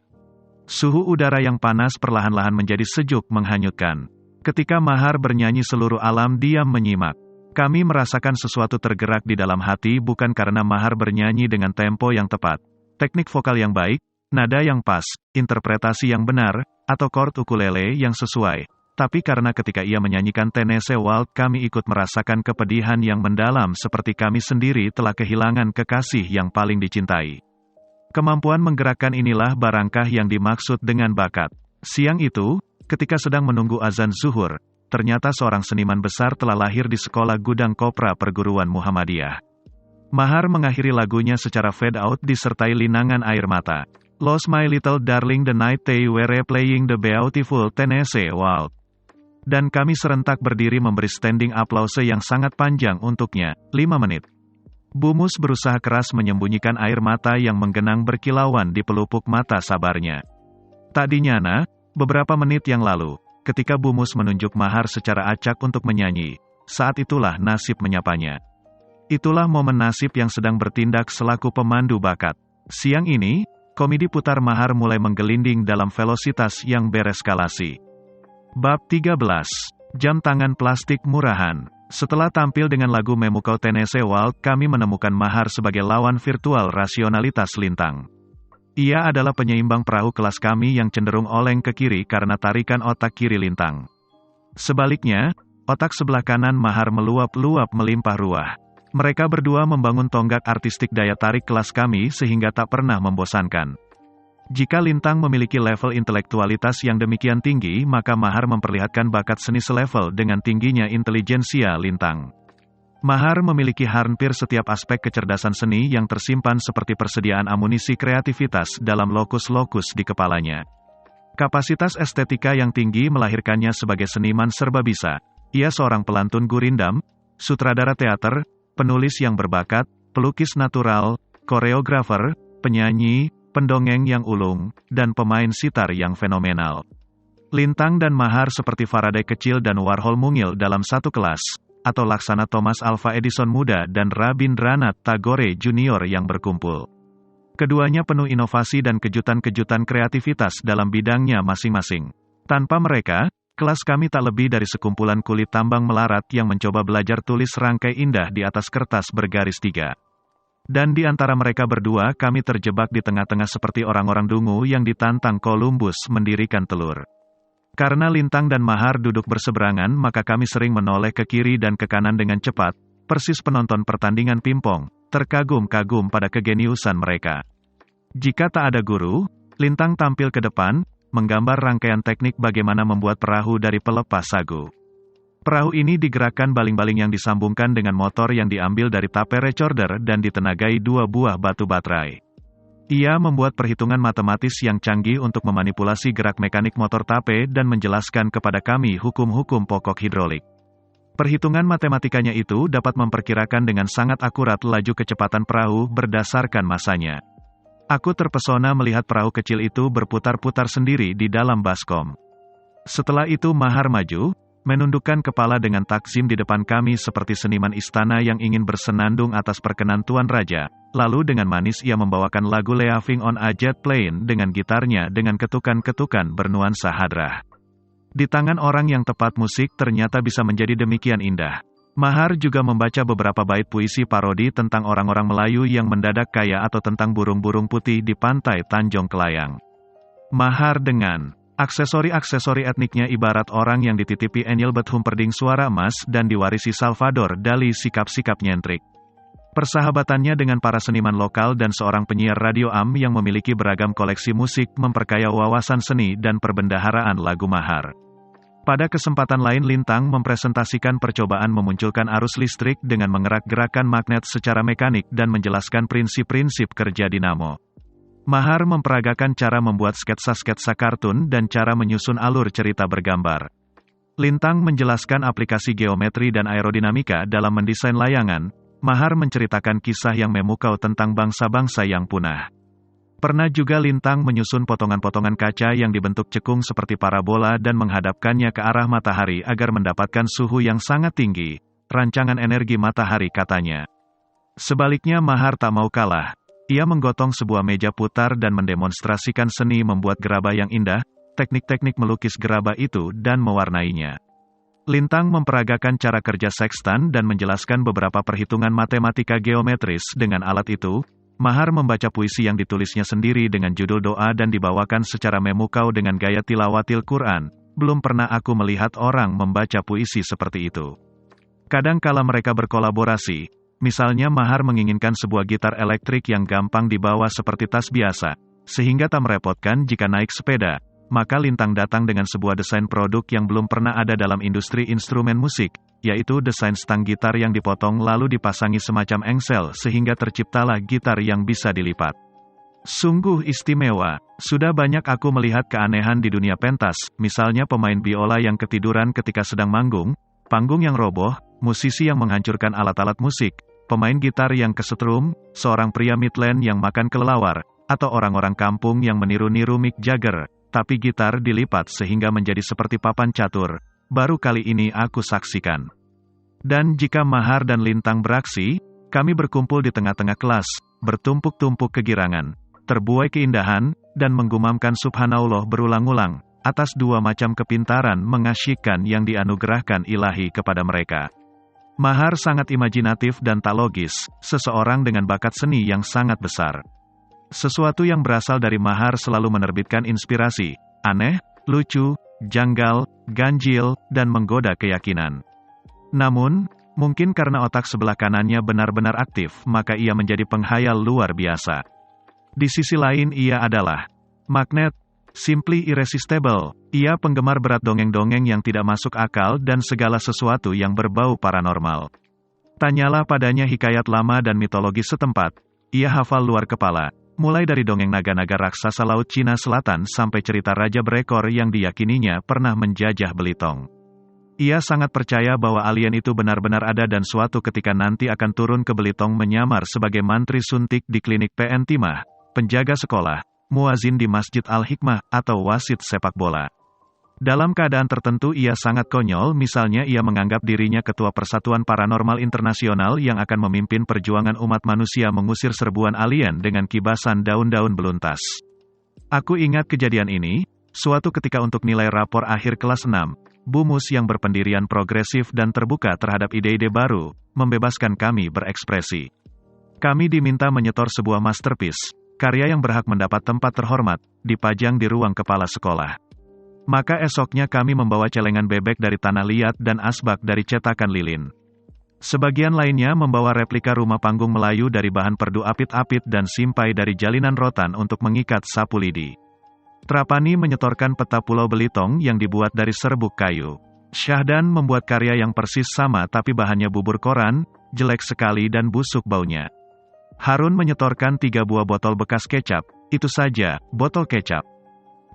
Suhu udara yang panas perlahan-lahan menjadi sejuk menghanyutkan. Ketika Mahar bernyanyi seluruh alam diam menyimak. Kami merasakan sesuatu tergerak di dalam hati bukan karena Mahar bernyanyi dengan tempo yang tepat, teknik vokal yang baik, nada yang pas, interpretasi yang benar, atau chord ukulele yang sesuai. Tapi karena ketika ia menyanyikan Tennessee Waltz kami ikut merasakan kepedihan yang mendalam seperti kami sendiri telah kehilangan kekasih yang paling dicintai. Kemampuan menggerakkan inilah barangkah yang dimaksud dengan bakat. Siang itu, ketika sedang menunggu azan zuhur, ternyata seorang seniman besar telah lahir di sekolah Gudang Kopra Perguruan Muhammadiyah. Mahar mengakhiri lagunya secara fade out disertai linangan air mata. Lost my little darling the night they were playing the beautiful Tennessee Waltz. Dan kami serentak berdiri memberi standing applause yang sangat panjang untuknya, 5 menit. Bumus berusaha keras menyembunyikan air mata yang menggenang berkilauan di pelupuk mata sabarnya. Tak dinyana, beberapa menit yang lalu, ketika Bumus menunjuk Mahar secara acak untuk menyanyi, saat itulah nasib menyapanya. Itulah momen nasib yang sedang bertindak selaku pemandu bakat. Siang ini, komedi putar Mahar mulai menggelinding dalam velositas yang bereskalasi. Bab 13. Jam tangan plastik murahan. Setelah tampil dengan lagu memukau Tennessee Waltz, kami menemukan Mahar sebagai lawan virtual rasionalitas Lintang. Ia adalah penyeimbang perahu kelas kami yang cenderung oleng ke kiri karena tarikan otak kiri Lintang. Sebaliknya, otak sebelah kanan Mahar meluap-luap melimpah ruah. Mereka berdua membangun tonggak artistik daya tarik kelas kami sehingga tak pernah membosankan. Jika Lintang memiliki level intelektualitas yang demikian tinggi, maka Mahar memperlihatkan bakat seni selevel dengan tingginya intelijensia Lintang. Mahar memiliki hampir setiap aspek kecerdasan seni yang tersimpan seperti persediaan amunisi kreativitas dalam lokus-lokus di kepalanya. Kapasitas estetika yang tinggi melahirkannya sebagai seniman serba bisa. Ia seorang pelantun gurindam, sutradara teater, penulis yang berbakat, pelukis natural, koreografer, penyanyi, pendongeng yang ulung, dan pemain sitar yang fenomenal. Lintang dan Mahar seperti Faraday kecil dan Warhol mungil dalam satu kelas, atau laksana Thomas Alva Edison muda dan Rabindranath Tagore Junior yang berkumpul. Keduanya penuh inovasi dan kejutan-kejutan kreativitas dalam bidangnya masing-masing. Tanpa mereka, kelas kami tak lebih dari sekumpulan kulit tambang melarat yang mencoba belajar tulis rangkai indah di atas kertas bergaris 3. Dan di antara mereka berdua kami terjebak di tengah-tengah seperti orang-orang dungu yang ditantang Columbus mendirikan telur. Karena Lintang dan Mahar duduk berseberangan maka kami sering menoleh ke kiri dan ke kanan dengan cepat, persis penonton pertandingan pingpong, terkagum-kagum pada kegeniusan mereka. Jika tak ada guru, Lintang tampil ke depan, menggambar rangkaian teknik bagaimana membuat perahu dari pelepas sagu. Perahu ini digerakkan baling-baling yang disambungkan dengan motor yang diambil dari tape recorder dan ditenagai 2 buah batu baterai. Ia membuat perhitungan matematis yang canggih untuk memanipulasi gerak mekanik motor tape dan menjelaskan kepada kami hukum-hukum pokok hidrolik. Perhitungan matematikanya itu dapat memperkirakan dengan sangat akurat laju kecepatan perahu berdasarkan masanya. Aku terpesona melihat perahu kecil itu berputar-putar sendiri di dalam baskom. Setelah itu Mahar maju, menundukkan kepala dengan takzim di depan kami seperti seniman istana yang ingin bersenandung atas perkenan Tuan Raja. Lalu dengan manis ia membawakan lagu Leaving on a Jet Plane dengan gitarnya dengan ketukan-ketukan bernuansa hadrah. Di tangan orang yang tepat musik ternyata bisa menjadi demikian indah. Mahar juga membaca beberapa bait puisi parodi tentang orang-orang Melayu yang mendadak kaya atau tentang burung-burung putih di pantai Tanjung Kelayang. Mahar dengan aksesori-aksesori etniknya ibarat orang yang dititipi Engelbert Humperdinck suara emas dan diwarisi Salvador Dali sikap-sikap nyentrik. Persahabatannya dengan para seniman lokal dan seorang penyiar radio yang memiliki beragam koleksi musik memperkaya wawasan seni dan perbendaharaan lagu Mahar. Pada kesempatan lain Lintang mempresentasikan percobaan memunculkan arus listrik dengan mengerak-gerakan magnet secara mekanik dan menjelaskan prinsip-prinsip kerja dinamo. Mahar memperagakan cara membuat sketsa-sketsa kartun dan cara menyusun alur cerita bergambar. Lintang menjelaskan aplikasi geometri dan aerodinamika dalam mendesain layangan. Mahar menceritakan kisah yang memukau tentang bangsa-bangsa yang punah. Pernah juga Lintang menyusun potongan-potongan kaca yang dibentuk cekung seperti parabola dan menghadapkannya ke arah matahari agar mendapatkan suhu yang sangat tinggi. Rancangan energi matahari katanya. Sebaliknya Mahar tak mau kalah. Ia menggotong sebuah meja putar dan mendemonstrasikan seni membuat gerabah yang indah, teknik-teknik melukis gerabah itu dan mewarnainya. Lintang memperagakan cara kerja sextan dan menjelaskan beberapa perhitungan matematika geometris dengan alat itu. Mahar membaca puisi yang ditulisnya sendiri dengan judul doa dan dibawakan secara memukau dengan gaya tilawatil Quran. Belum pernah aku melihat orang membaca puisi seperti itu. Kadang kala mereka berkolaborasi, misalnya Mahar menginginkan sebuah gitar elektrik yang gampang dibawa seperti tas biasa, sehingga tak merepotkan jika naik sepeda, maka Lintang datang dengan sebuah desain produk yang belum pernah ada dalam industri instrumen musik, yaitu desain stang gitar yang dipotong lalu dipasangi semacam engsel sehingga terciptalah gitar yang bisa dilipat. Sungguh istimewa, sudah banyak aku melihat keanehan di dunia pentas, misalnya pemain biola yang ketiduran ketika sedang manggung, panggung yang roboh, musisi yang menghancurkan alat-alat musik, pemain gitar yang kesetrum, seorang pria Midland yang makan kelelawar, atau orang-orang kampung yang meniru-niru Mick Jagger, tapi gitar dilipat sehingga menjadi seperti papan catur. Baru kali ini aku saksikan. Dan jika Mahar dan Lintang beraksi, kami berkumpul di tengah-tengah kelas, bertumpuk-tumpuk kegirangan, terbuai keindahan, dan menggumamkan subhanallah berulang-ulang, atas dua macam kepintaran mengasyikkan yang dianugerahkan ilahi kepada mereka. Mahar sangat imajinatif dan tak logis, seseorang dengan bakat seni yang sangat besar. Sesuatu yang berasal dari Mahar selalu menerbitkan inspirasi, aneh, lucu, janggal, ganjil, dan menggoda keyakinan. Namun, mungkin karena otak sebelah kanannya benar-benar aktif, maka ia menjadi penghayal luar biasa. Di sisi lain ia adalah magnet, simply irresistible. Ia penggemar berat dongeng-dongeng yang tidak masuk akal dan segala sesuatu yang berbau paranormal. Tanyalah padanya hikayat lama dan mitologi setempat, ia hafal luar kepala, mulai dari dongeng naga-naga raksasa Laut Cina Selatan sampai cerita raja berekor yang diyakininya pernah menjajah Belitung. Ia sangat percaya bahwa alien itu benar-benar ada dan suatu ketika nanti akan turun ke Belitung menyamar sebagai mantri suntik di klinik PN Timah, penjaga sekolah, muazin di Masjid Al-Hikmah, atau wasit sepak bola. Dalam keadaan tertentu ia sangat konyol, misalnya ia menganggap dirinya ketua Persatuan Paranormal Internasional yang akan memimpin perjuangan umat manusia mengusir serbuan alien dengan kibasan daun-daun beluntas. Aku ingat kejadian ini, suatu ketika untuk nilai rapor akhir kelas 6, Bumus yang berpendirian progresif dan terbuka terhadap ide-ide baru, membebaskan kami berekspresi. Kami diminta menyetor sebuah masterpiece, karya yang berhak mendapat tempat terhormat, dipajang di ruang kepala sekolah. Maka esoknya kami membawa celengan bebek dari tanah liat dan asbak dari cetakan lilin. Sebagian lainnya membawa replika rumah panggung Melayu dari bahan perdu apit-apit dan simpai dari jalinan rotan untuk mengikat sapu lidi. Trapani menyetorkan peta Pulau Belitung yang dibuat dari serbuk kayu. Syahdan membuat karya yang persis sama tapi bahannya bubur koran, jelek sekali dan busuk baunya. Harun menyetorkan 3 buah botol bekas kecap, itu saja, botol kecap.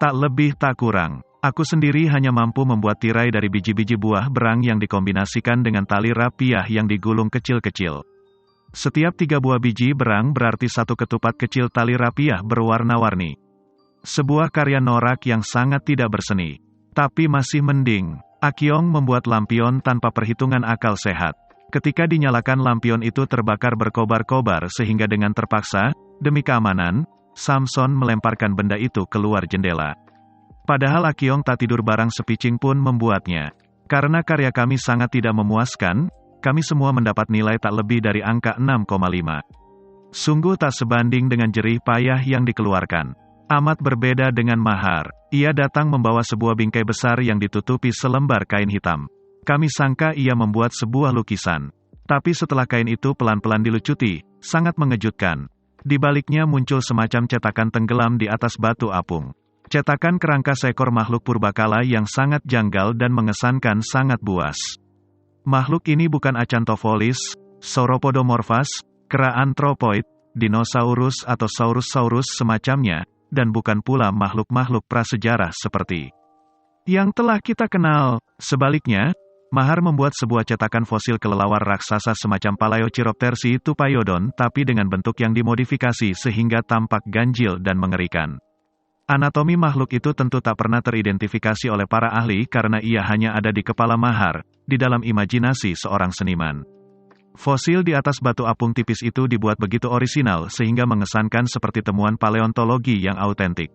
Tak lebih tak kurang. Aku sendiri hanya mampu membuat tirai dari biji-biji buah berang yang dikombinasikan dengan tali rapiah yang digulung kecil-kecil. Setiap 3 buah biji berang berarti 1 ketupat kecil tali rapiah berwarna-warni. Sebuah karya norak yang sangat tidak berseni. Tapi masih mending. Akyong membuat lampion tanpa perhitungan akal sehat. Ketika dinyalakan lampion itu terbakar berkobar-kobar sehingga dengan terpaksa, demi keamanan, Samson melemparkan benda itu keluar jendela. Padahal Akyong tak tidur barang sepicing pun membuatnya. Karena karya kami sangat tidak memuaskan, kami semua mendapat nilai tak lebih dari angka 6,5. Sungguh tak sebanding dengan jerih payah yang dikeluarkan. Amat berbeda dengan Mahar. Ia datang membawa sebuah bingkai besar yang ditutupi selembar kain hitam. Kami sangka ia membuat sebuah lukisan. Tapi setelah kain itu pelan-pelan dilucuti, sangat mengejutkan. Di baliknya muncul semacam cetakan tenggelam di atas batu apung. Cetakan kerangka seekor makhluk purbakala yang sangat janggal dan mengesankan sangat buas. Makhluk ini bukan Acanthophilus, Sauropodomorphus, kera antropoid, dinosaurus atau saurus-saurus semacamnya, dan bukan pula makhluk-makhluk prasejarah seperti yang telah kita kenal. Sebaliknya, Mahar membuat sebuah cetakan fosil kelelawar raksasa semacam Palaeocheiroptersi Tupaiodon tapi dengan bentuk yang dimodifikasi sehingga tampak ganjil dan mengerikan. Anatomi makhluk itu tentu tak pernah teridentifikasi oleh para ahli karena ia hanya ada di kepala Mahar, di dalam imajinasi seorang seniman. Fosil di atas batu apung tipis itu dibuat begitu orisinal sehingga mengesankan seperti temuan paleontologi yang autentik.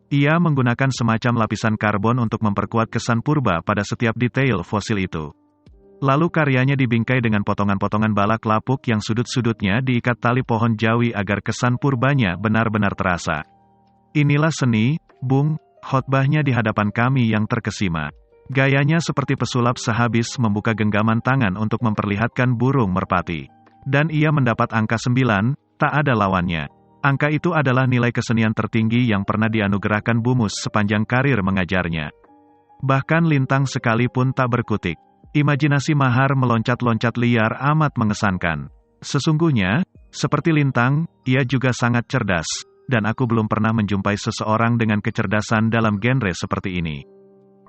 Ia menggunakan semacam lapisan karbon untuk memperkuat kesan purba pada setiap detail fosil itu. Lalu karyanya dibingkai dengan potongan-potongan balak lapuk yang sudut-sudutnya diikat tali pohon jawi agar kesan purbanya benar-benar terasa. Inilah seni, Bung, khotbahnya di hadapan kami yang terkesima. Gayanya seperti pesulap sehabis membuka genggaman tangan untuk memperlihatkan burung merpati. Dan ia mendapat angka 9, tak ada lawannya. Angka itu adalah nilai kesenian tertinggi yang pernah dianugerahkan Bumus sepanjang karir mengajarnya. Bahkan lintang sekalipun tak berkutik. Imajinasi Mahar meloncat-loncat liar amat mengesankan. Sesungguhnya, seperti lintang, ia juga sangat cerdas. Dan aku belum pernah menjumpai seseorang dengan kecerdasan dalam genre seperti ini.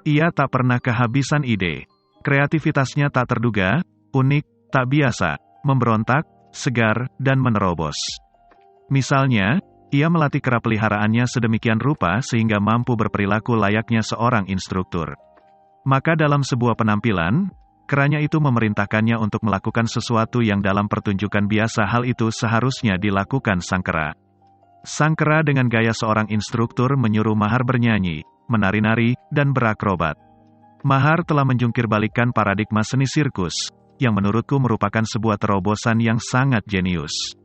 Ia tak pernah kehabisan ide. Kreativitasnya tak terduga, unik, tak biasa, memberontak, segar, dan menerobos. Misalnya, ia melatih kera peliharaannya sedemikian rupa sehingga mampu berperilaku layaknya seorang instruktur. Maka dalam sebuah penampilan, keranya itu memerintahkannya untuk melakukan sesuatu yang dalam pertunjukan biasa hal itu seharusnya dilakukan sang kera. Sang kera dengan gaya seorang instruktur menyuruh Mahar bernyanyi, menari-nari, dan berakrobat. Mahar telah menjungkirbalikkan paradigma seni sirkus, yang menurutku merupakan sebuah terobosan yang sangat jenius.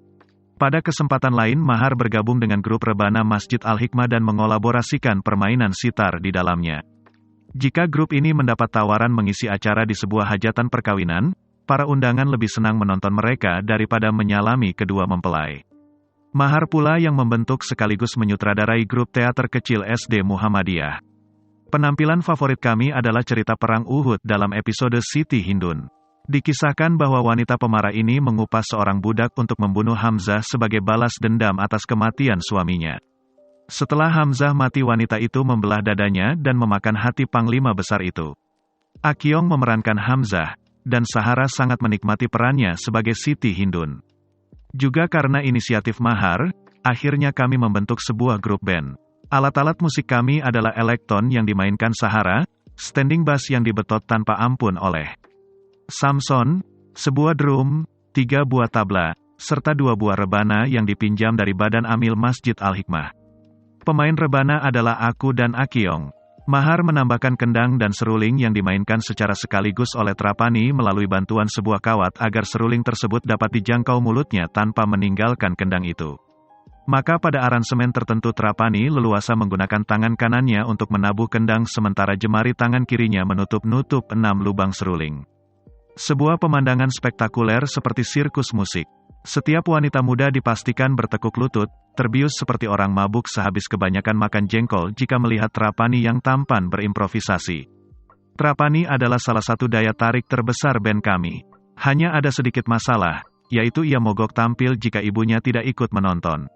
Pada kesempatan lain Mahar bergabung dengan grup rebana Masjid Al-Hikmah dan mengolaborasikan permainan sitar di dalamnya. Jika grup ini mendapat tawaran mengisi acara di sebuah hajatan perkawinan, para undangan lebih senang menonton mereka daripada menyalami kedua mempelai. Mahar pula yang membentuk sekaligus menyutradarai grup teater kecil SD Muhammadiyah. Penampilan favorit kami adalah cerita perang Uhud dalam episode Siti Hindun. Dikisahkan bahwa wanita pemarah ini mengupas seorang budak untuk membunuh Hamzah sebagai balas dendam atas kematian suaminya. Setelah Hamzah mati wanita itu membelah dadanya dan memakan hati panglima besar itu. Akyong memerankan Hamzah, dan Sahara sangat menikmati perannya sebagai Siti Hindun. Juga karena inisiatif Mahar, akhirnya kami membentuk sebuah grup band. Alat-alat musik kami adalah elektron yang dimainkan Sahara, standing bass yang dibetot tanpa ampun oleh Samson, sebuah drum, 3 buah tabla, serta 2 buah rebana yang dipinjam dari Badan Amil Masjid Al-Hikmah. Pemain rebana adalah aku dan Akyong. Mahar menambahkan kendang dan seruling yang dimainkan secara sekaligus oleh Trapani melalui bantuan sebuah kawat agar seruling tersebut dapat dijangkau mulutnya tanpa meninggalkan kendang itu. Maka pada aransemen tertentu Trapani leluasa menggunakan tangan kanannya untuk menabuh kendang sementara jemari tangan kirinya menutup-nutup 6 lubang seruling. Sebuah pemandangan spektakuler seperti sirkus musik. Setiap wanita muda dipastikan bertekuk lutut, terbius seperti orang mabuk sehabis kebanyakan makan jengkol jika melihat Trapani yang tampan berimprovisasi. Trapani adalah salah satu daya tarik terbesar band kami. Hanya ada sedikit masalah, yaitu ia mogok tampil jika ibunya tidak ikut menonton.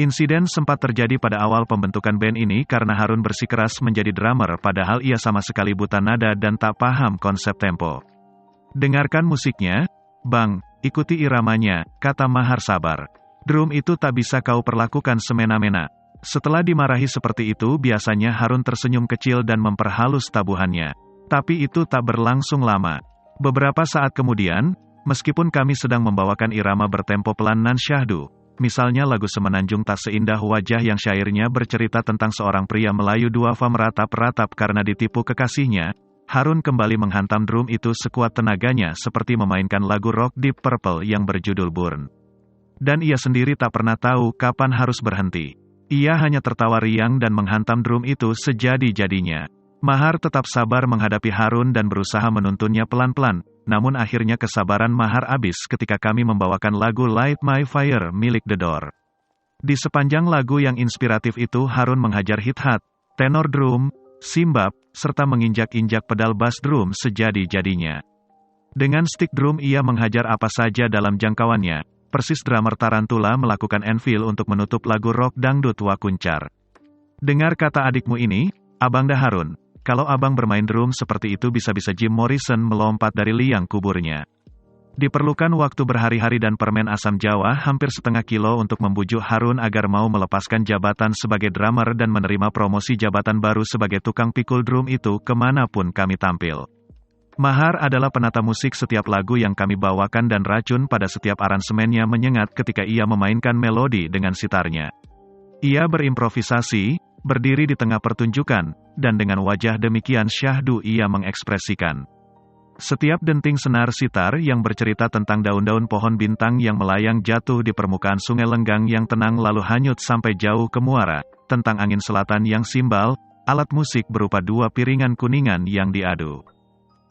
Insiden sempat terjadi pada awal pembentukan band ini karena Harun bersikeras menjadi drummer padahal ia sama sekali buta nada dan tak paham konsep tempo. Dengarkan musiknya, Bang, ikuti iramanya, kata Mahar sabar. Drum itu tak bisa kau perlakukan semena-mena. Setelah dimarahi seperti itu biasanya Harun tersenyum kecil dan memperhalus tabuhannya. Tapi itu tak berlangsung lama. Beberapa saat kemudian, meskipun kami sedang membawakan irama bertempo pelan nan syahdu, misalnya lagu Semenanjung Tak Seindah Wajah yang syairnya bercerita tentang seorang pria Melayu duafa meratap-ratap karena ditipu kekasihnya, Harun kembali menghantam drum itu sekuat tenaganya seperti memainkan lagu rock Deep Purple yang berjudul Burn. Dan ia sendiri tak pernah tahu kapan harus berhenti. Ia hanya tertawa riang dan menghantam drum itu sejadi-jadinya. Mahar tetap sabar menghadapi Harun dan berusaha menuntunnya pelan-pelan, namun akhirnya kesabaran Mahar habis ketika kami membawakan lagu Light My Fire milik The Door. Di sepanjang lagu yang inspiratif itu Harun menghajar hit-hat, tenor drum, simbab, serta menginjak-injak pedal bass drum sejadi-jadinya. Dengan stick drum ia menghajar apa saja dalam jangkauannya, persis drummer Tarantula melakukan anvil untuk menutup lagu rock dangdut Wakuncar. Dengar kata adikmu ini, Abang Harun. Kalau abang bermain drum seperti itu bisa-bisa Jim Morrison melompat dari liang kuburnya. Diperlukan waktu berhari-hari dan permen asam Jawa hampir setengah kilo untuk membujuk Harun agar mau melepaskan jabatan sebagai drummer dan menerima promosi jabatan baru sebagai tukang pikul drum itu kemanapun kami tampil. Mahar adalah penata musik setiap lagu yang kami bawakan dan racun pada setiap aransemennya menyengat ketika ia memainkan melodi dengan sitarnya. Ia berimprovisasi, berdiri di tengah pertunjukan, dan dengan wajah demikian syahdu ia mengekspresikan. Setiap denting senar sitar yang bercerita tentang daun-daun pohon bintang yang melayang jatuh di permukaan sungai lenggang yang tenang lalu hanyut sampai jauh ke muara, tentang angin selatan yang simbal, alat musik berupa dua piringan kuningan yang diadu.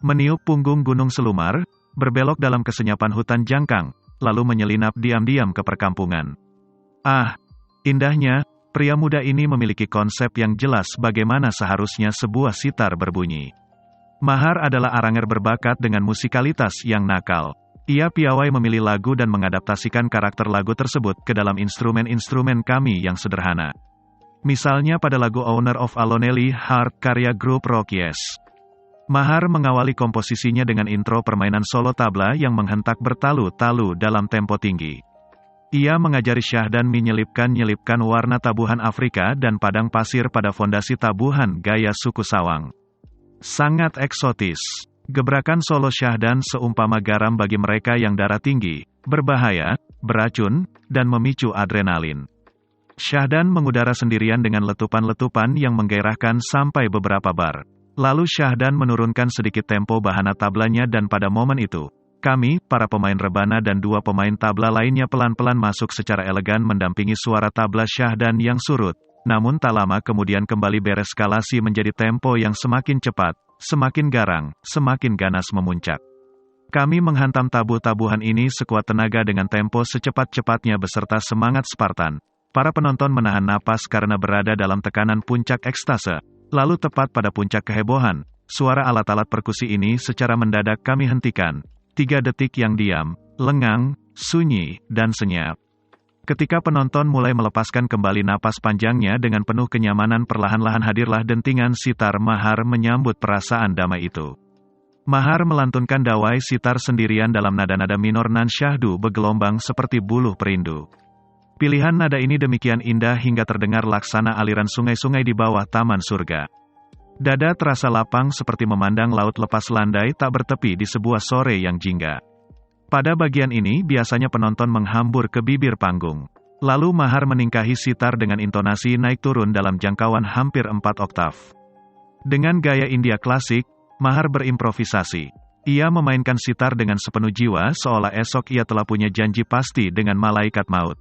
Meniup punggung gunung selumar, berbelok dalam kesenyapan hutan jangkang, lalu menyelinap diam-diam ke perkampungan. Ah, indahnya, pria muda ini memiliki konsep yang jelas bagaimana seharusnya sebuah sitar berbunyi. Mahar adalah aranger berbakat dengan musikalitas yang nakal. Ia piawai memilih lagu dan mengadaptasikan karakter lagu tersebut ke dalam instrumen-instrumen kami yang sederhana. Misalnya pada lagu Owner of a Lonely Heart karya grup rock Yes. Mahar mengawali komposisinya dengan intro permainan solo tabla yang menghentak bertalu-talu dalam tempo tinggi. Ia mengajari Syahdan menyelipkan warna tabuhan Afrika dan padang pasir pada fondasi tabuhan gaya suku Sawang. Sangat eksotis. Gebrakan solo Syahdan seumpama garam bagi mereka yang darah tinggi, berbahaya, beracun, dan memicu adrenalin. Syahdan mengudara sendirian dengan letupan-letupan yang menggairahkan sampai beberapa bar. Lalu Syahdan menurunkan sedikit tempo bahana tablanya dan pada momen itu, kami, para pemain rebana dan dua pemain tabla lainnya pelan-pelan masuk secara elegan mendampingi suara tabla Syahdan yang surut. Namun tak lama kemudian kembali bereskalasi menjadi tempo yang semakin cepat, semakin garang, semakin ganas memuncak. Kami menghantam tabuh-tabuhan ini sekuat tenaga dengan tempo secepat-cepatnya beserta semangat Spartan. Para penonton menahan napas karena berada dalam tekanan puncak ekstase. Lalu tepat pada puncak kehebohan, suara alat-alat perkusi ini secara mendadak kami hentikan. 3 detik yang diam, lengang, sunyi, dan senyap. Ketika penonton mulai melepaskan kembali napas panjangnya dengan penuh kenyamanan perlahan-lahan hadirlah dentingan sitar Mahar menyambut perasaan damai itu. Mahar melantunkan dawai sitar sendirian dalam nada-nada minor nan syahdu bergelombang seperti buluh perindu. Pilihan nada ini demikian indah hingga terdengar laksana aliran sungai-sungai di bawah taman surga. Dada terasa lapang seperti memandang laut lepas landai tak bertepi di sebuah sore yang jingga. Pada bagian ini biasanya penonton menghambur ke bibir panggung. Lalu Mahar meningkahi sitar dengan intonasi naik turun dalam jangkauan hampir 4 oktav. Dengan gaya India klasik, Mahar berimprovisasi. Ia memainkan sitar dengan sepenuh jiwa seolah esok ia telah punya janji pasti dengan malaikat maut.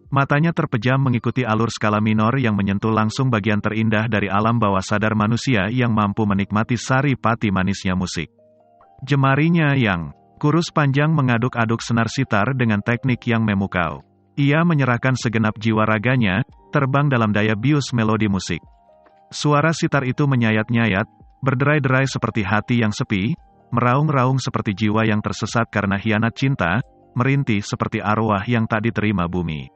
Matanya terpejam mengikuti alur skala minor yang menyentuh langsung bagian terindah dari alam bawah sadar manusia yang mampu menikmati sari pati manisnya musik. Jemarinya yang kurus panjang mengaduk-aduk senar sitar dengan teknik yang memukau. Ia menyerahkan segenap jiwa raganya, terbang dalam daya bius melodi musik. Suara sitar itu menyayat-nyayat, berderai-derai seperti hati yang sepi, meraung-raung seperti jiwa yang tersesat karena hianat cinta, merintih seperti arwah yang tak diterima bumi.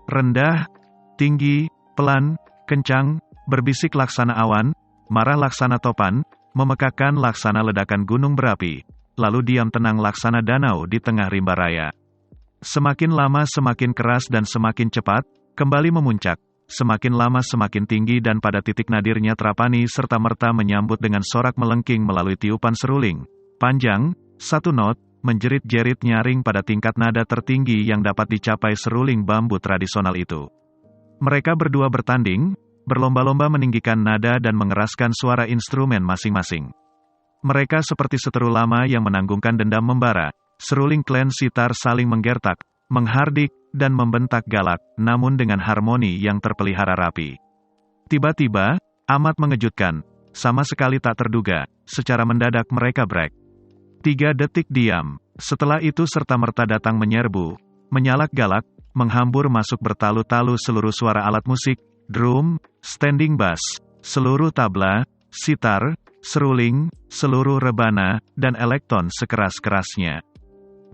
Rendah, tinggi, pelan, kencang, berbisik laksana awan, marah laksana topan, memekakkan laksana ledakan gunung berapi, lalu diam tenang laksana danau di tengah rimba raya. Semakin lama semakin keras dan semakin cepat, kembali memuncak, semakin lama semakin tinggi dan pada titik nadirnya Trapani serta-merta menyambut dengan sorak melengking melalui tiupan seruling. Panjang, satu not, menjerit-jerit nyaring pada tingkat nada tertinggi yang dapat dicapai seruling bambu tradisional itu. Mereka berdua bertanding, berlomba-lomba meninggikan nada dan mengeraskan suara instrumen masing-masing. Mereka seperti seteru lama yang menanggungkan dendam membara, seruling klen sitar saling menggertak, menghardik, dan membentak galak, namun dengan harmoni yang terpelihara rapi. Tiba-tiba, amat mengejutkan, sama sekali tak terduga, secara mendadak mereka break. 3 detik diam, setelah itu serta-merta datang menyerbu, menyalak galak, menghambur masuk bertalu-talu seluruh suara alat musik, drum, standing bass, seluruh tabla, sitar, seruling, seluruh rebana, dan elektron sekeras-kerasnya.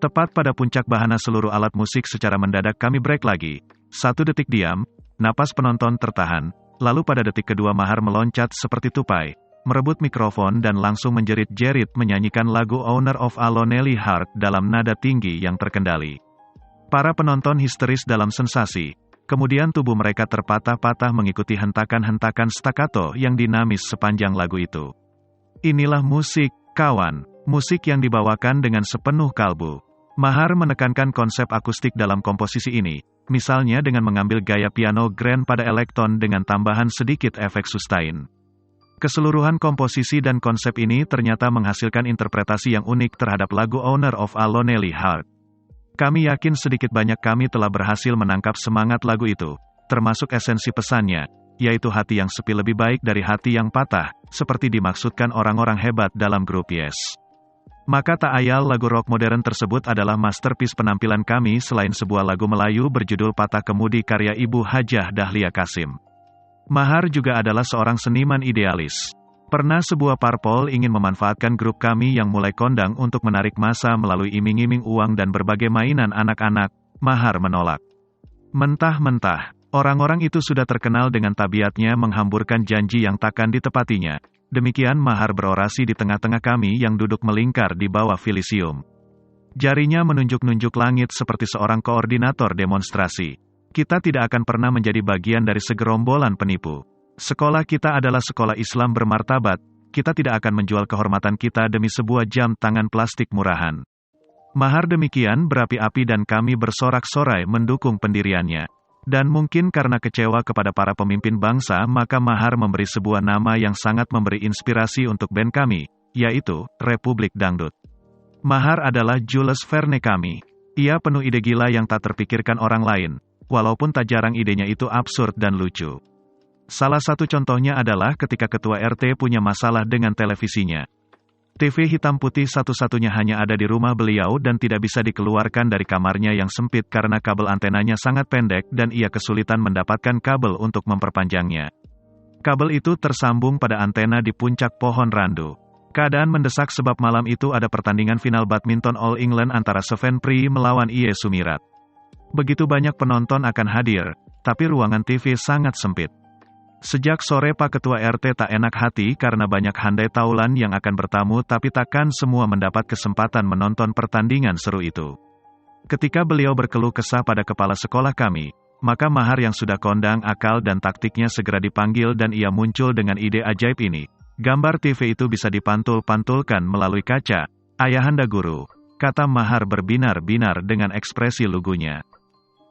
Tepat pada puncak bahana seluruh alat musik secara mendadak kami break lagi. 1 detik diam, napas penonton tertahan, lalu pada detik kedua Mahar meloncat seperti tupai, merebut mikrofon dan langsung menjerit-jerit menyanyikan lagu Owner of a Lonely Heart dalam nada tinggi yang terkendali. Para penonton histeris dalam sensasi, kemudian tubuh mereka terpatah-patah mengikuti hentakan-hentakan staccato yang dinamis sepanjang lagu itu. Inilah musik, kawan, musik yang dibawakan dengan sepenuh kalbu. Mahar menekankan konsep akustik dalam komposisi ini, misalnya dengan mengambil gaya piano grand pada elektron dengan tambahan sedikit efek sustain. Keseluruhan komposisi dan konsep ini ternyata menghasilkan interpretasi yang unik terhadap lagu Owner of a Lonely Heart. Kami yakin sedikit banyak kami telah berhasil menangkap semangat lagu itu, termasuk esensi pesannya, yaitu hati yang sepi lebih baik dari hati yang patah, seperti dimaksudkan orang-orang hebat dalam grup Yes. Maka tak ayal lagu rock modern tersebut adalah masterpiece penampilan kami selain sebuah lagu Melayu berjudul Patah Kemudi karya Ibu Hajah Dahlia Kasim. Mahar juga adalah seorang seniman idealis. Pernah sebuah parpol ingin memanfaatkan grup kami yang mulai kondang untuk menarik massa melalui iming-iming uang dan berbagai mainan anak-anak, Mahar menolak. Mentah-mentah, orang-orang itu sudah terkenal dengan tabiatnya menghamburkan janji yang takkan ditepatinya. Demikian Mahar berorasi di tengah-tengah kami yang duduk melingkar di bawah Filisium. Jarinya menunjuk-nunjuk langit seperti seorang koordinator demonstrasi. Kita tidak akan pernah menjadi bagian dari segerombolan penipu. Sekolah kita adalah sekolah Islam bermartabat, kita tidak akan menjual kehormatan kita demi sebuah jam tangan plastik murahan. Mahar demikian berapi-api dan kami bersorak-sorai mendukung pendiriannya. Dan mungkin karena kecewa kepada para pemimpin bangsa maka Mahar memberi sebuah nama yang sangat memberi inspirasi untuk band kami, yaitu Republik Dangdut. Mahar adalah Jules Verne kami. Ia penuh ide gila yang tak terpikirkan orang lain, walaupun tak jarang idenya itu absurd dan lucu. Salah satu contohnya adalah ketika ketua RT punya masalah dengan televisinya. TV hitam putih satu-satunya hanya ada di rumah beliau dan tidak bisa dikeluarkan dari kamarnya yang sempit karena kabel antenanya sangat pendek dan ia kesulitan mendapatkan kabel untuk memperpanjangnya. Kabel itu tersambung pada antena di puncak pohon randu. Keadaan mendesak sebab malam itu ada pertandingan final badminton All England antara Seven Pri melawan IE Sumirat. Begitu banyak penonton akan hadir, tapi ruangan TV sangat sempit. Sejak sore Pak Ketua RT tak enak hati karena banyak handai taulan yang akan bertamu tapi takkan semua mendapat kesempatan menonton pertandingan seru itu. Ketika beliau berkeluh kesah pada kepala sekolah kami, maka Mahar yang sudah kondang akal dan taktiknya segera dipanggil dan ia muncul dengan ide ajaib ini. Gambar TV itu bisa dipantul-pantulkan melalui kaca. Ayahanda guru, kata Mahar berbinar-binar dengan ekspresi lugunya.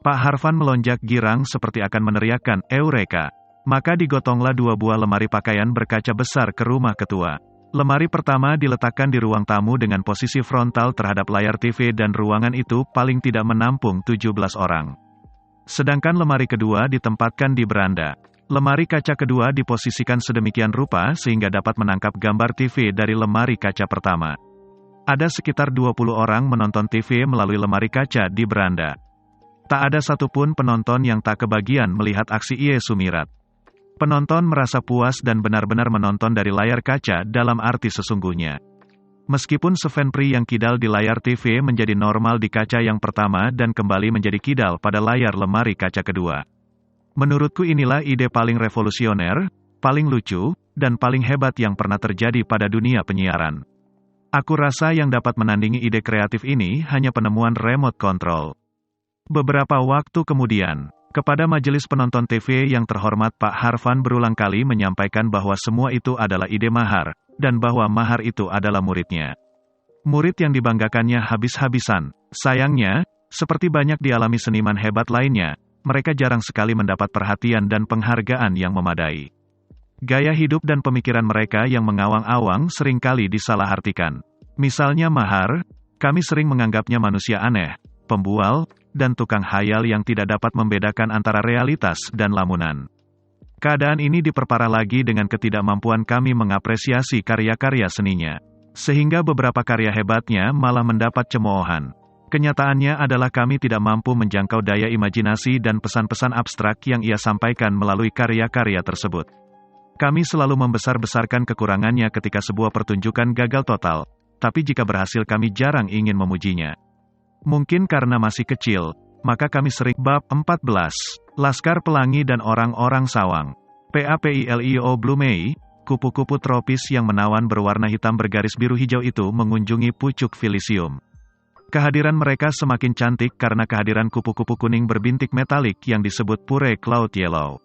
Pak Harvan melonjak girang seperti akan meneriakkan, Eureka! Maka digotonglah 2 buah lemari pakaian berkaca besar ke rumah ketua. Lemari pertama diletakkan di ruang tamu dengan posisi frontal terhadap layar TV dan ruangan itu paling tidak menampung 17 orang. Sedangkan lemari kedua ditempatkan di beranda. Lemari kaca kedua diposisikan sedemikian rupa sehingga dapat menangkap gambar TV dari lemari kaca pertama. Ada sekitar 20 orang menonton TV melalui lemari kaca di beranda. Tak ada satupun penonton yang tak kebagian melihat aksi IE Sumirat. Penonton merasa puas dan benar-benar menonton dari layar kaca dalam arti sesungguhnya. Meskipun Sven Pri yang kidal di layar TV menjadi normal di kaca yang pertama dan kembali menjadi kidal pada layar lemari kaca kedua. Menurutku inilah ide paling revolusioner, paling lucu, dan paling hebat yang pernah terjadi pada dunia penyiaran. Aku rasa yang dapat menandingi ide kreatif ini hanya penemuan remote control. Beberapa waktu kemudian, kepada majelis penonton TV yang terhormat Pak Harvan berulang kali menyampaikan bahwa semua itu adalah ide Mahar, dan bahwa Mahar itu adalah muridnya. Murid yang dibanggakannya habis-habisan. Sayangnya, seperti banyak dialami seniman hebat lainnya, mereka jarang sekali mendapat perhatian dan penghargaan yang memadai. Gaya hidup dan pemikiran mereka yang mengawang-awang seringkali disalahartikan. Misalnya Mahar, kami sering menganggapnya manusia aneh, pembual, dan tukang hayal yang tidak dapat membedakan antara realitas dan lamunan. Keadaan ini diperparah lagi dengan ketidakmampuan kami mengapresiasi karya-karya seninya. Sehingga beberapa karya hebatnya malah mendapat cemoohan. Kenyataannya adalah kami tidak mampu menjangkau daya imajinasi dan pesan-pesan abstrak yang ia sampaikan melalui karya-karya tersebut. Kami selalu membesar-besarkan kekurangannya ketika sebuah pertunjukan gagal total, tapi jika berhasil kami jarang ingin memujinya. Mungkin karena masih kecil, maka kami sering bab 14, Laskar Pelangi dan Orang-orang Sawang. PAPILIO Blue May, kupu-kupu tropis yang menawan berwarna hitam bergaris biru hijau itu mengunjungi pucuk Filisium. Kehadiran mereka semakin cantik karena kehadiran kupu-kupu kuning berbintik metalik yang disebut Pure Cloud Yellow.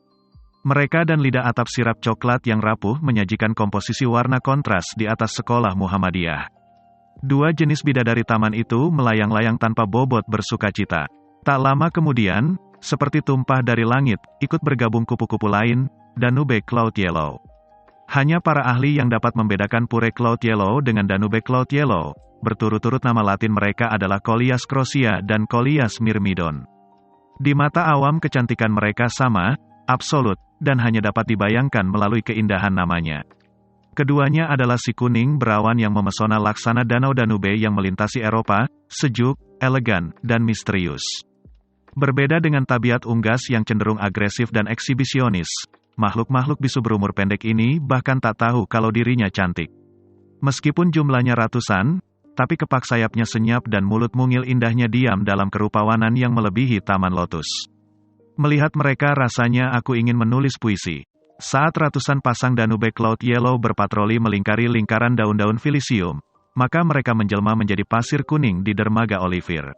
Mereka dan lidah atap sirap coklat yang rapuh menyajikan komposisi warna kontras di atas sekolah Muhammadiyah. Dua jenis bidadari taman itu melayang-layang tanpa bobot bersukacita. Tak lama kemudian, seperti tumpah dari langit, ikut bergabung kupu-kupu lain, Danube Cloud Yellow. Hanya para ahli yang dapat membedakan Pure Cloud Yellow dengan Danube Cloud Yellow. Berturut-turut nama latin mereka adalah Colias Crocea dan Colias Myrmidon. Di mata awam kecantikan mereka sama, absolut, dan hanya dapat dibayangkan melalui keindahan namanya. Keduanya adalah si kuning berawan yang memesona laksana Danau Danube yang melintasi Eropa, sejuk, elegan, dan misterius. Berbeda dengan tabiat unggas yang cenderung agresif dan eksibisionis, makhluk-makhluk bisu berumur pendek ini bahkan tak tahu kalau dirinya cantik. Meskipun jumlahnya ratusan, tapi kepak sayapnya senyap dan mulut mungil indahnya diam dalam kerupawanan yang melebihi taman lotus. Melihat mereka rasanya aku ingin menulis puisi. Saat ratusan pasang Danube Cloud Yellow berpatroli melingkari lingkaran daun-daun Filisium, maka mereka menjelma menjadi pasir kuning di dermaga Olivier.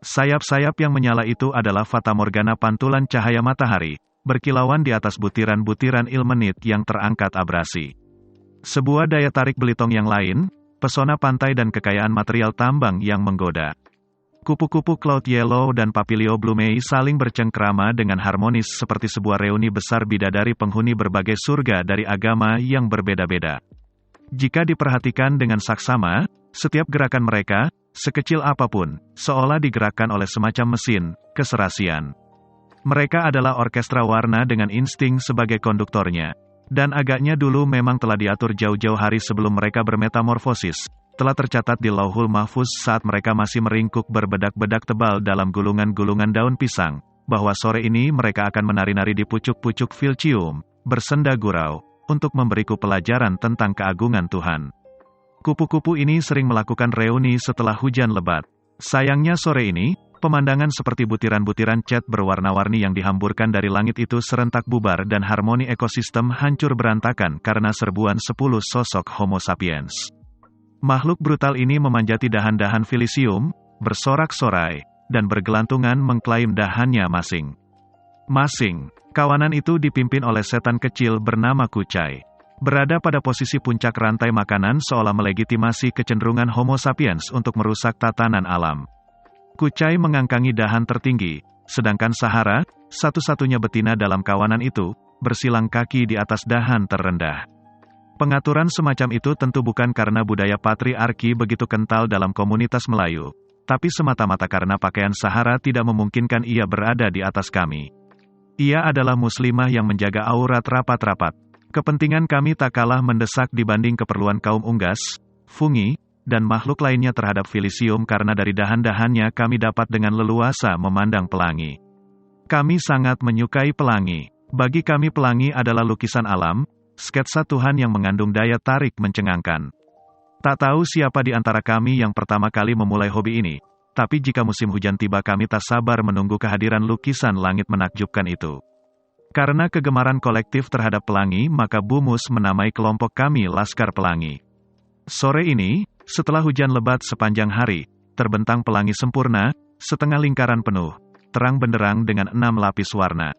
Sayap-sayap yang menyala itu adalah fatamorgana pantulan cahaya matahari, berkilauan di atas butiran-butiran ilmenit yang terangkat abrasi. Sebuah daya tarik belitong yang lain, pesona pantai dan kekayaan material tambang yang menggoda. Kupu-kupu Cloud Yellow dan Papilio Blue May saling bercengkrama dengan harmonis seperti sebuah reuni besar bidadari penghuni berbagai surga dari agama yang berbeda-beda. Jika diperhatikan dengan saksama, setiap gerakan mereka, sekecil apapun, seolah digerakkan oleh semacam mesin, keserasian. Mereka adalah orkestra warna dengan insting sebagai konduktornya. Dan agaknya dulu memang telah diatur jauh-jauh hari sebelum mereka bermetamorfosis. Telah tercatat di Lauhul Mahfuz saat mereka masih meringkuk berbedak-bedak tebal dalam gulungan-gulungan daun pisang, bahwa sore ini mereka akan menari-nari di pucuk-pucuk Filcium, bersenda gurau, untuk memberiku pelajaran tentang keagungan Tuhan. Kupu-kupu ini sering melakukan reuni setelah hujan lebat. Sayangnya sore ini, pemandangan seperti butiran-butiran cat berwarna-warni yang dihamburkan dari langit itu serentak bubar dan harmoni ekosistem hancur berantakan karena serbuan 10 sosok Homo sapiens. Makhluk brutal ini memanjati dahan-dahan Filisium, bersorak-sorai, dan bergelantungan mengklaim dahannya masing-masing. Kawanan itu dipimpin oleh setan kecil bernama Kucai. Berada pada posisi puncak rantai makanan seolah melegitimasi kecenderungan Homo sapiens untuk merusak tatanan alam. Kucai mengangkangi dahan tertinggi, sedangkan Sahara, satu-satunya betina dalam kawanan itu, bersilang kaki di atas dahan terendah. Pengaturan semacam itu tentu bukan karena budaya patriarki begitu kental dalam komunitas Melayu, tapi semata-mata karena pakaian Sahara tidak memungkinkan ia berada di atas kami. Ia adalah muslimah yang menjaga aurat rapat-rapat. Kepentingan kami tak kalah mendesak dibanding keperluan kaum unggas, fungi, dan makhluk lainnya terhadap Filisium karena dari dahan-dahannya kami dapat dengan leluasa memandang pelangi. Kami sangat menyukai pelangi. Bagi kami pelangi adalah lukisan alam, sketsa Tuhan yang mengandung daya tarik mencengangkan. Tak tahu siapa di antara kami yang pertama kali memulai hobi ini, tapi jika musim hujan tiba kami tak sabar menunggu kehadiran lukisan langit menakjubkan itu. Karena kegemaran kolektif terhadap pelangi, maka Bu Mus menamai kelompok kami Laskar Pelangi. Sore ini, setelah hujan lebat sepanjang hari, terbentang pelangi sempurna, setengah lingkaran penuh, terang benderang dengan 6 lapis warna.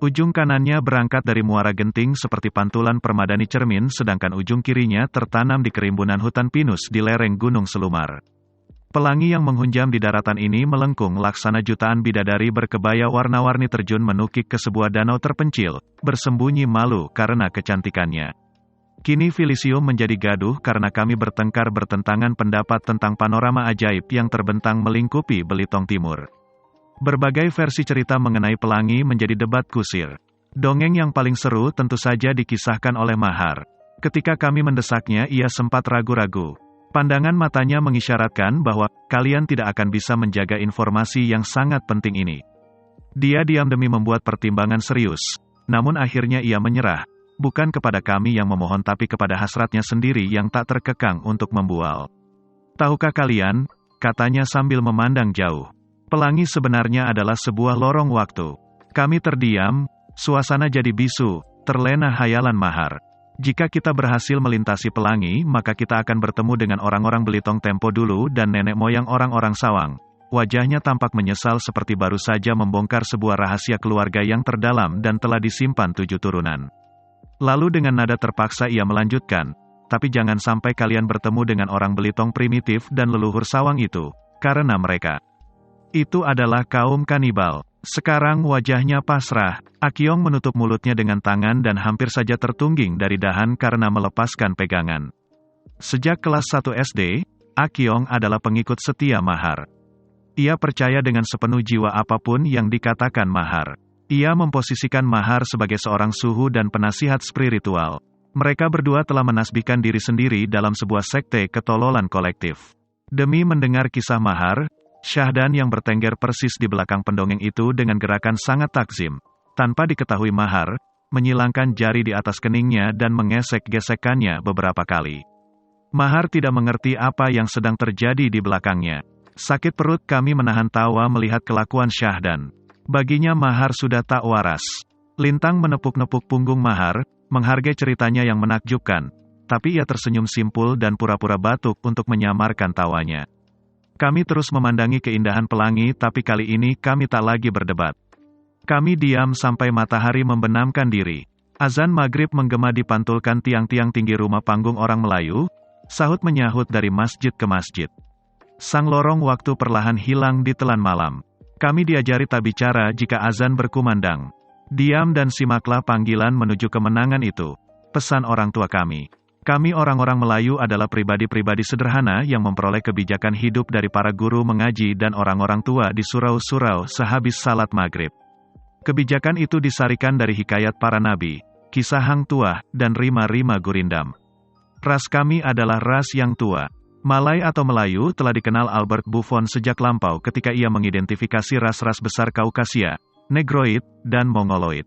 Ujung kanannya berangkat dari muara genting seperti pantulan permadani cermin, sedangkan ujung kirinya tertanam di kerimbunan hutan pinus di lereng Gunung Selumar. Pelangi yang menghunjam di daratan ini melengkung laksana jutaan bidadari berkebaya warna-warni terjun menukik ke sebuah danau terpencil, bersembunyi malu karena kecantikannya. Kini Felicium menjadi gaduh karena kami bertengkar bertentangan pendapat tentang panorama ajaib yang terbentang melingkupi Belitung Timur. Berbagai versi cerita mengenai pelangi menjadi debat kusir. Dongeng yang paling seru tentu saja dikisahkan oleh Mahar. Ketika kami mendesaknya, ia sempat ragu-ragu. Pandangan matanya mengisyaratkan bahwa kalian tidak akan bisa menjaga informasi yang sangat penting ini. Dia diam demi membuat pertimbangan serius. Namun akhirnya ia menyerah, bukan kepada kami yang memohon tapi kepada hasratnya sendiri yang tak terkekang untuk membual. Tahukah kalian, katanya sambil memandang jauh. Pelangi sebenarnya adalah sebuah lorong waktu. Kami terdiam, suasana jadi bisu, terlena hayalan Mahar. Jika kita berhasil melintasi pelangi, maka kita akan bertemu dengan orang-orang Belitung tempo dulu dan nenek moyang orang-orang Sawang. Wajahnya tampak menyesal seperti baru saja membongkar sebuah rahasia keluarga yang terdalam dan telah disimpan 7 turunan. Lalu dengan nada terpaksa ia melanjutkan, tapi jangan sampai kalian bertemu dengan orang Belitung primitif dan leluhur Sawang itu, karena mereka itu adalah kaum kanibal. Sekarang wajahnya pasrah. Akyong menutup mulutnya dengan tangan dan hampir saja tertungging dari dahan karena melepaskan pegangan. Sejak kelas 1 SD, Akyong adalah pengikut setia Mahar. Ia percaya dengan sepenuh jiwa apapun yang dikatakan Mahar. Ia memposisikan Mahar sebagai seorang suhu dan penasihat spiritual. Mereka berdua telah menasbihkan diri sendiri dalam sebuah sekte ketololan kolektif. Demi mendengar kisah Mahar, Syahdan yang bertengger persis di belakang pendongeng itu dengan gerakan sangat takzim, tanpa diketahui Mahar, menyilangkan jari di atas keningnya dan mengesek-gesekkannya beberapa kali. Mahar tidak mengerti apa yang sedang terjadi di belakangnya. Sakit perut kami menahan tawa melihat kelakuan Syahdan. Baginya Mahar sudah tak waras. Lintang menepuk-nepuk punggung Mahar, menghargai ceritanya yang menakjubkan, tapi ia tersenyum simpul dan pura-pura batuk untuk menyamarkan tawanya. Kami terus memandangi keindahan pelangi, tapi kali ini kami tak lagi berdebat. Kami diam sampai matahari membenamkan diri. Azan maghrib menggema dipantulkan tiang-tiang tinggi rumah panggung orang Melayu, sahut menyahut dari masjid ke masjid. Sang lorong waktu perlahan hilang di telan malam. Kami diajari tak bicara jika azan berkumandang. Diam dan simaklah panggilan menuju kemenangan itu. Pesan orang tua kami. Kami orang-orang Melayu adalah pribadi-pribadi sederhana yang memperoleh kebijakan hidup dari para guru mengaji dan orang-orang tua di surau-surau sehabis salat maghrib. Kebijakan itu disarikan dari hikayat para nabi, kisah Hang Tuah, dan rima-rima gurindam. Ras kami adalah ras yang tua. Malay atau Melayu telah dikenal Albert Buffon sejak lampau ketika ia mengidentifikasi ras-ras besar Kaukasia, Negroid, dan Mongoloid.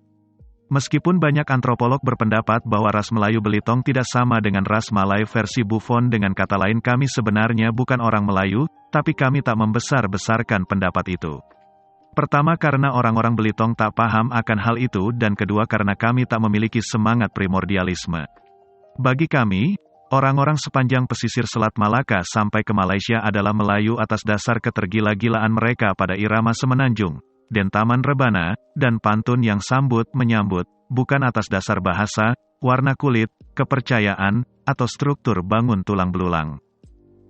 Meskipun banyak antropolog berpendapat bahwa ras Melayu Belitung tidak sama dengan ras Malay versi Buffon, dengan kata lain kami sebenarnya bukan orang Melayu, tapi kami tak membesar-besarkan pendapat itu. Pertama karena orang-orang Belitung tak paham akan hal itu, dan kedua karena kami tak memiliki semangat primordialisme. Bagi kami, orang-orang sepanjang pesisir Selat Malaka sampai ke Malaysia adalah Melayu atas dasar ketergila-gilaan mereka pada irama semenanjung, dentaman rebana, dan pantun yang sambut-menyambut, bukan atas dasar bahasa, warna kulit, kepercayaan, atau struktur bangun tulang belulang.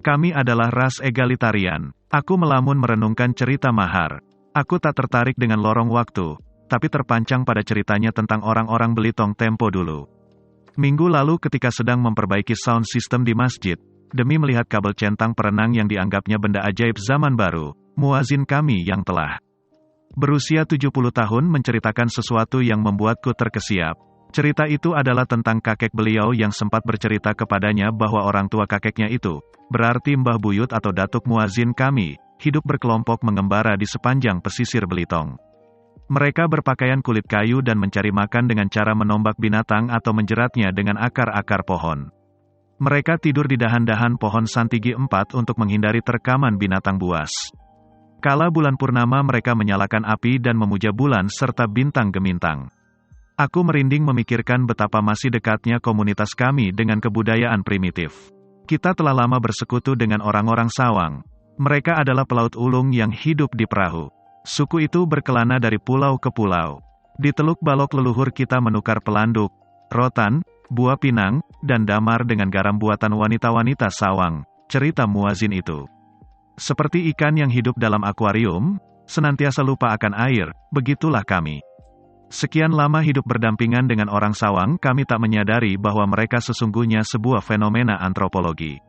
Kami adalah ras egalitarian. Aku melamun merenungkan cerita Mahar. Aku tak tertarik dengan lorong waktu, tapi terpancang pada ceritanya tentang orang-orang Belitung tempo dulu. Minggu lalu ketika sedang memperbaiki sound system di masjid, demi melihat kabel centang perenang yang dianggapnya benda ajaib zaman baru, muazin kami yang telah berusia 70 tahun menceritakan sesuatu yang membuatku terkesiap. Cerita itu adalah tentang kakek beliau yang sempat bercerita kepadanya bahwa orang tua kakeknya itu, berarti Mbah Buyut atau Datuk Muazin kami, hidup berkelompok mengembara di sepanjang pesisir Belitung. Mereka berpakaian kulit kayu dan mencari makan dengan cara menombak binatang atau menjeratnya dengan akar-akar pohon. Mereka tidur di dahan-dahan pohon santigi 4 untuk menghindari terkaman binatang buas. Kala bulan purnama mereka menyalakan api dan memuja bulan serta bintang gemintang. Aku merinding memikirkan betapa masih dekatnya komunitas kami dengan kebudayaan primitif. Kita telah lama bersekutu dengan orang-orang Sawang. Mereka adalah pelaut ulung yang hidup di perahu. Suku itu berkelana dari pulau ke pulau. Di Teluk Balok leluhur kita menukar pelanduk, rotan, buah pinang, dan damar dengan garam buatan wanita-wanita Sawang, cerita muazin itu. Seperti ikan yang hidup dalam akuarium, senantiasa lupa akan air, begitulah kami. Sekian lama hidup berdampingan dengan orang Sawang, kami tak menyadari bahwa mereka sesungguhnya sebuah fenomena antropologi.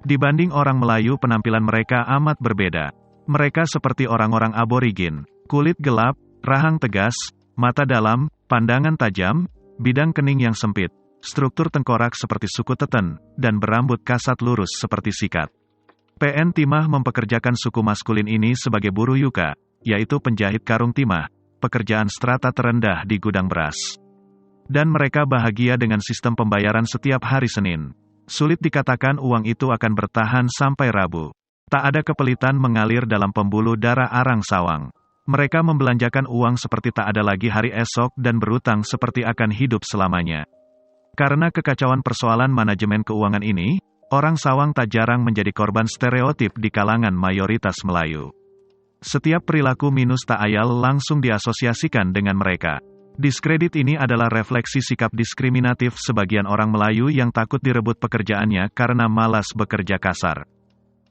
Dibanding orang Melayu, penampilan mereka amat berbeda. Mereka seperti orang-orang aborigin, kulit gelap, rahang tegas, mata dalam, pandangan tajam, bidang kening yang sempit, struktur tengkorak seperti suku Teten, dan berambut kasat lurus seperti sikat. PN Timah mempekerjakan suku maskulin ini sebagai buruh yuka, yaitu penjahit karung timah, pekerjaan strata terendah di gudang beras. Dan mereka bahagia dengan sistem pembayaran setiap hari Senin. Sulit dikatakan uang itu akan bertahan sampai Rabu. Tak ada kepelitan mengalir dalam pembuluh darah arang Sawang. Mereka membelanjakan uang seperti tak ada lagi hari esok dan berutang seperti akan hidup selamanya. Karena kekacauan persoalan manajemen keuangan ini, orang Sawang tak jarang menjadi korban stereotip di kalangan mayoritas Melayu. Setiap perilaku minus tak ayal langsung diasosiasikan dengan mereka. Diskredit ini adalah refleksi sikap diskriminatif sebagian orang Melayu yang takut direbut pekerjaannya karena malas bekerja kasar.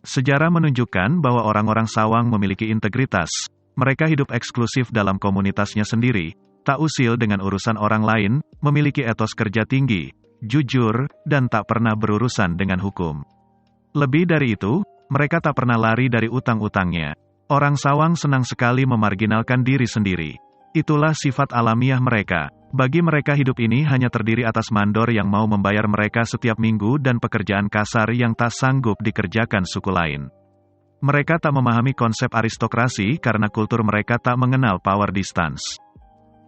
Sejarah menunjukkan bahwa orang-orang Sawang memiliki integritas. Mereka hidup eksklusif dalam komunitasnya sendiri, tak usil dengan urusan orang lain, memiliki etos kerja tinggi, jujur, dan tak pernah berurusan dengan hukum. Lebih dari itu, mereka tak pernah lari dari utang-utangnya. Orang Sawang senang sekali memarginalkan diri sendiri. Itulah sifat alamiah mereka. Bagi mereka hidup ini hanya terdiri atas mandor yang mau membayar mereka setiap minggu dan pekerjaan kasar yang tak sanggup dikerjakan suku lain. Mereka tak memahami konsep aristokrasi karena kultur mereka tak mengenal power distance.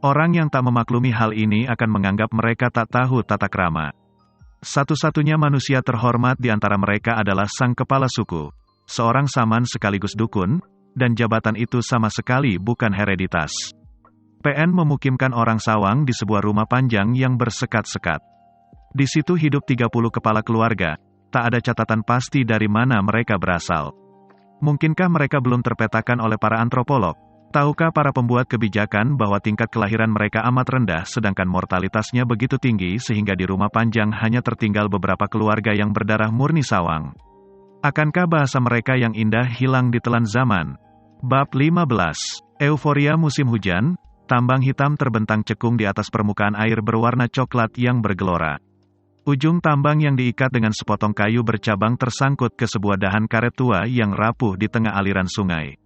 Orang yang tak memaklumi hal ini akan menganggap mereka tak tahu tata krama. Satu-satunya manusia terhormat di antara mereka adalah sang kepala suku, seorang saman sekaligus dukun, dan jabatan itu sama sekali bukan hereditas. PN memukimkan orang Sawang di sebuah rumah panjang yang bersekat-sekat. Di situ hidup 30 kepala keluarga, tak ada catatan pasti dari mana mereka berasal. Mungkinkah mereka belum terpetakan oleh para antropolog? Tahukah para pembuat kebijakan bahwa tingkat kelahiran mereka amat rendah sedangkan mortalitasnya begitu tinggi sehingga di rumah panjang hanya tertinggal beberapa keluarga yang berdarah murni Sawang? Akankah bahasa mereka yang indah hilang ditelan zaman? Bab 15. Euforia musim hujan. Tambang hitam terbentang cekung di atas permukaan air berwarna coklat yang bergelora. Ujung tambang yang diikat dengan sepotong kayu bercabang tersangkut ke sebuah dahan karet tua yang rapuh di tengah aliran sungai.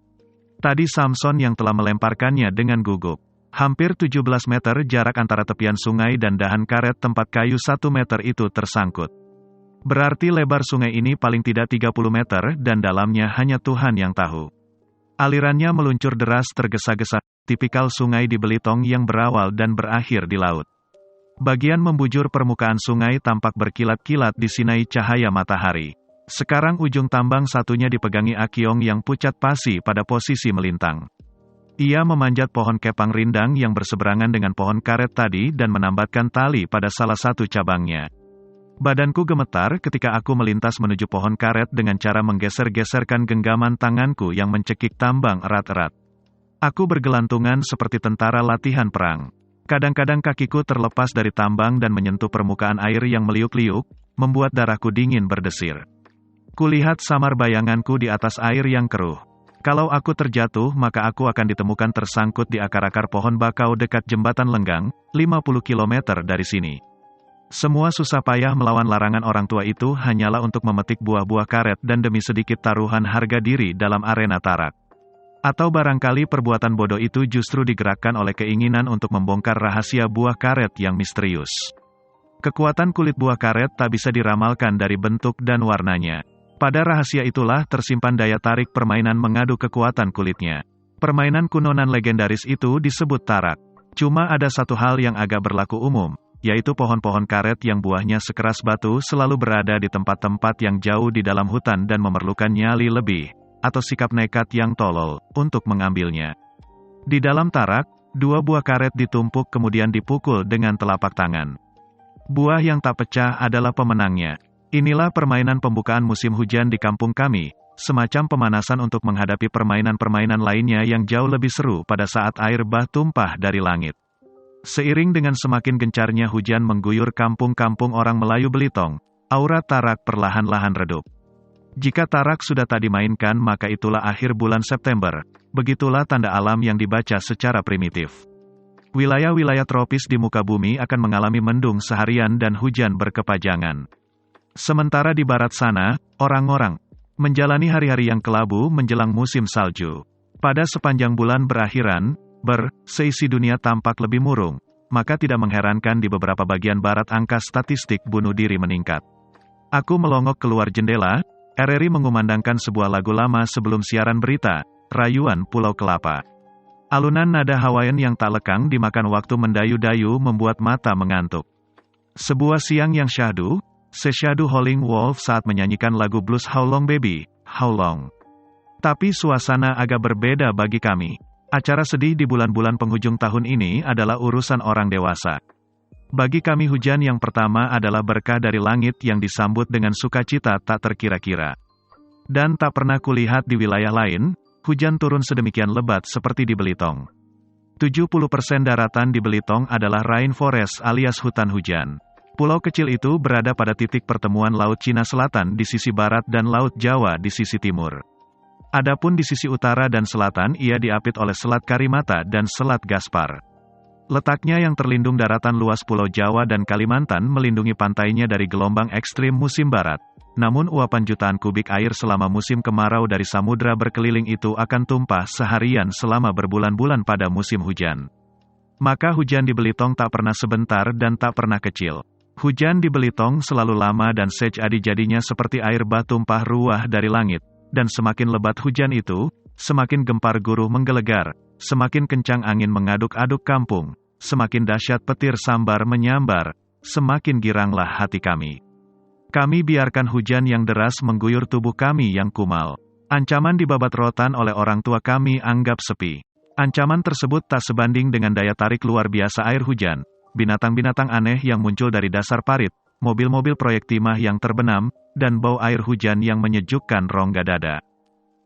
Tadi Samson yang telah melemparkannya dengan gugup. Hampir 17 meter jarak antara tepian sungai dan dahan karet tempat kayu 1 meter itu tersangkut. Berarti lebar sungai ini paling tidak 30 meter dan dalamnya hanya Tuhan yang tahu. Alirannya meluncur deras tergesa-gesa, tipikal sungai di Belitung yang berawal dan berakhir di laut. Bagian membujur permukaan sungai tampak berkilat-kilat disinai cahaya matahari. Sekarang ujung tambang satunya dipegangi Akiong yang pucat pasi pada posisi melintang. Ia memanjat pohon kepang rindang yang berseberangan dengan pohon karet tadi dan menambatkan tali pada salah satu cabangnya. Badanku gemetar ketika aku melintas menuju pohon karet dengan cara menggeser-geserkan genggaman tanganku yang mencekik tambang erat-erat. Aku bergelantungan seperti tentara latihan perang. Kadang-kadang kakiku terlepas dari tambang dan menyentuh permukaan air yang meliuk-liuk, membuat darahku dingin berdesir. Kulihat samar bayanganku di atas air yang keruh. Kalau aku terjatuh maka aku akan ditemukan tersangkut di akar-akar pohon bakau dekat jembatan Lenggang, 50 km dari sini. Semua susah payah melawan larangan orang tua itu hanyalah untuk memetik buah-buah karet dan demi sedikit taruhan harga diri dalam arena tarak. Atau barangkali perbuatan bodoh itu justru digerakkan oleh keinginan untuk membongkar rahasia buah karet yang misterius. Kekuatan kulit buah karet tak bisa diramalkan dari bentuk dan warnanya. Pada rahasia itulah tersimpan daya tarik permainan mengadu kekuatan kulitnya. Permainan kuno nan legendaris itu disebut tarak. Cuma ada satu hal yang agak berlaku umum, yaitu pohon-pohon karet yang buahnya sekeras batu selalu berada di tempat-tempat yang jauh di dalam hutan dan memerlukan nyali lebih, atau sikap nekat yang tolol, untuk mengambilnya. Di dalam tarak, 2 buah karet ditumpuk kemudian dipukul dengan telapak tangan. Buah yang tak pecah adalah pemenangnya. Inilah permainan pembukaan musim hujan di kampung kami, semacam pemanasan untuk menghadapi permainan-permainan lainnya yang jauh lebih seru pada saat air bah tumpah dari langit. Seiring dengan semakin gencarnya hujan mengguyur kampung-kampung orang Melayu Belitung, aura tarak perlahan-lahan redup. Jika tarak sudah tak dimainkan maka itulah akhir bulan September, begitulah tanda alam yang dibaca secara primitif. Wilayah-wilayah tropis di muka bumi akan mengalami mendung seharian dan hujan berkepanjangan. Sementara di barat sana, orang-orang menjalani hari-hari yang kelabu menjelang musim salju. Pada sepanjang bulan berakhiran, seisi dunia tampak lebih murung, maka tidak mengherankan di beberapa bagian barat angka statistik bunuh diri meningkat. Aku melongok keluar jendela, RRI mengumandangkan sebuah lagu lama sebelum siaran berita, Rayuan Pulau Kelapa. Alunan nada Hawaiian yang tak lekang dimakan waktu mendayu-dayu membuat mata mengantuk. Sebuah siang yang syahdu, sesyahdu Howling Wolf saat menyanyikan lagu blues How Long Baby, How Long. Tapi suasana agak berbeda bagi kami. Acara sedih di bulan-bulan penghujung tahun ini adalah urusan orang dewasa. Bagi kami hujan yang pertama adalah berkah dari langit yang disambut dengan sukacita tak terkira-kira. Dan tak pernah kulihat di wilayah lain, hujan turun sedemikian lebat seperti di Belitung. 70% daratan di Belitung adalah rainforest alias hutan hujan. Pulau kecil itu berada pada titik pertemuan Laut Cina Selatan di sisi barat dan Laut Jawa di sisi timur. Adapun di sisi utara dan selatan ia diapit oleh Selat Karimata dan Selat Gaspar. Letaknya yang terlindung daratan luas Pulau Jawa dan Kalimantan melindungi pantainya dari gelombang ekstrim musim barat. Namun uapan jutaan kubik air selama musim kemarau dari samudra berkeliling itu akan tumpah seharian selama berbulan-bulan pada musim hujan. Maka hujan di Belitung tak pernah sebentar dan tak pernah kecil. Hujan di Belitung selalu lama dan sejadi jadinya seperti air bah tumpah ruah dari langit, dan semakin lebat hujan itu, semakin gempar guruh menggelegar, semakin kencang angin mengaduk-aduk kampung, semakin dahsyat petir sambar menyambar, semakin giranglah hati kami. Kami biarkan hujan yang deras mengguyur tubuh kami yang kumal. Ancaman dibabat rotan oleh orang tua kami anggap sepi. Ancaman tersebut tak sebanding dengan daya tarik luar biasa air hujan. Binatang-binatang aneh yang muncul dari dasar parit, mobil-mobil proyek timah yang terbenam, dan bau air hujan yang menyejukkan rongga dada.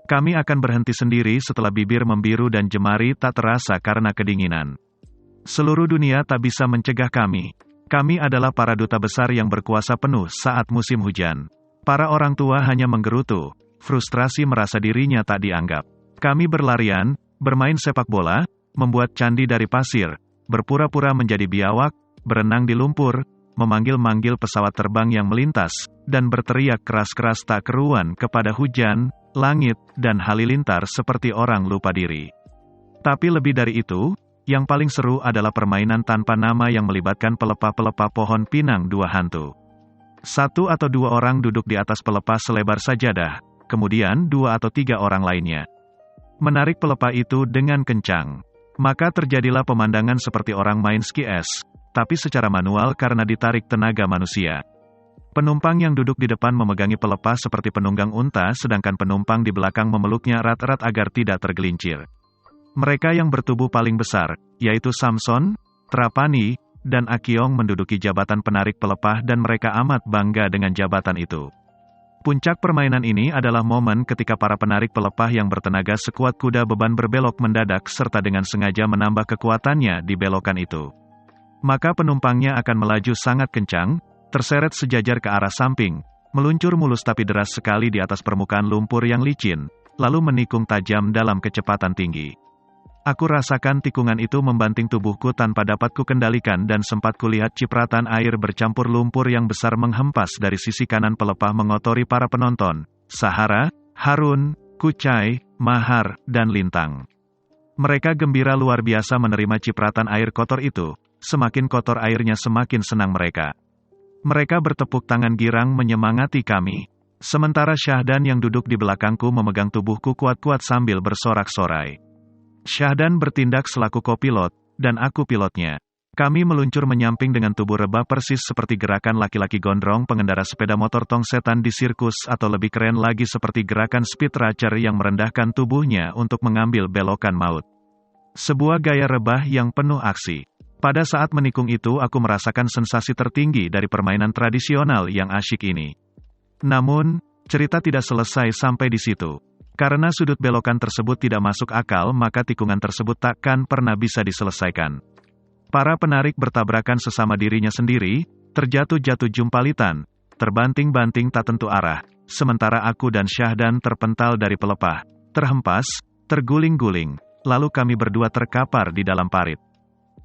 Kami akan berhenti sendiri setelah bibir membiru dan jemari tak terasa karena kedinginan. Seluruh dunia tak bisa mencegah kami. Kami adalah para duta besar yang berkuasa penuh saat musim hujan. Para orang tua hanya menggerutu, frustrasi merasa dirinya tak dianggap. Kami berlarian, bermain sepak bola, membuat candi dari pasir, berpura-pura menjadi biawak, berenang di lumpur, memanggil-manggil pesawat terbang yang melintas, dan berteriak keras-keras tak keruan kepada hujan, langit, dan halilintar seperti orang lupa diri. Tapi lebih dari itu, yang paling seru adalah permainan tanpa nama yang melibatkan pelepah-pelepah pohon pinang dua hantu. 1 atau 2 orang duduk di atas pelepah selebar sajadah, kemudian 2 atau 3 orang lainnya menarik pelepah itu dengan kencang. Maka terjadilah pemandangan seperti orang main ski es, tapi secara manual karena ditarik tenaga manusia. Penumpang yang duduk di depan memegangi pelepah seperti penunggang unta sedangkan penumpang di belakang memeluknya erat-erat agar tidak tergelincir. Mereka yang bertubuh paling besar, yaitu Samson, Trapani, dan Akiong menduduki jabatan penarik pelepah dan mereka amat bangga dengan jabatan itu. Puncak permainan ini adalah momen ketika para penarik pelepah yang bertenaga sekuat kuda beban berbelok mendadak serta dengan sengaja menambah kekuatannya di belokan itu. Maka penumpangnya akan melaju sangat kencang, terseret sejajar ke arah samping, meluncur mulus tapi deras sekali di atas permukaan lumpur yang licin, lalu menikung tajam dalam kecepatan tinggi. Aku rasakan tikungan itu membanting tubuhku tanpa dapat kukendalikan dan sempat kulihat cipratan air bercampur lumpur yang besar menghempas dari sisi kanan pelepah mengotori para penonton, Sahara, Harun, Kucai, Mahar, dan Lintang. Mereka gembira luar biasa menerima cipratan air kotor itu, semakin kotor airnya semakin senang mereka. Mereka bertepuk tangan girang menyemangati kami. Sementara Syahdan yang duduk di belakangku memegang tubuhku kuat-kuat sambil bersorak-sorai. Syahdan bertindak selaku kopilot, dan aku pilotnya. Kami meluncur menyamping dengan tubuh rebah persis seperti gerakan laki-laki gondrong pengendara sepeda motor tong setan di sirkus atau lebih keren lagi seperti gerakan speed racer yang merendahkan tubuhnya untuk mengambil belokan maut. Sebuah gaya rebah yang penuh aksi. Pada saat menikung itu aku merasakan sensasi tertinggi dari permainan tradisional yang asyik ini. Namun, cerita tidak selesai sampai di situ. Karena sudut belokan tersebut tidak masuk akal maka tikungan tersebut takkan pernah bisa diselesaikan. Para penarik bertabrakan sesama dirinya sendiri, terjatuh-jatuh jumpalitan, terbanting-banting tak tentu arah, sementara aku dan Syahdan terpental dari pelepah, terhempas, terguling-guling, lalu kami berdua terkapar di dalam parit.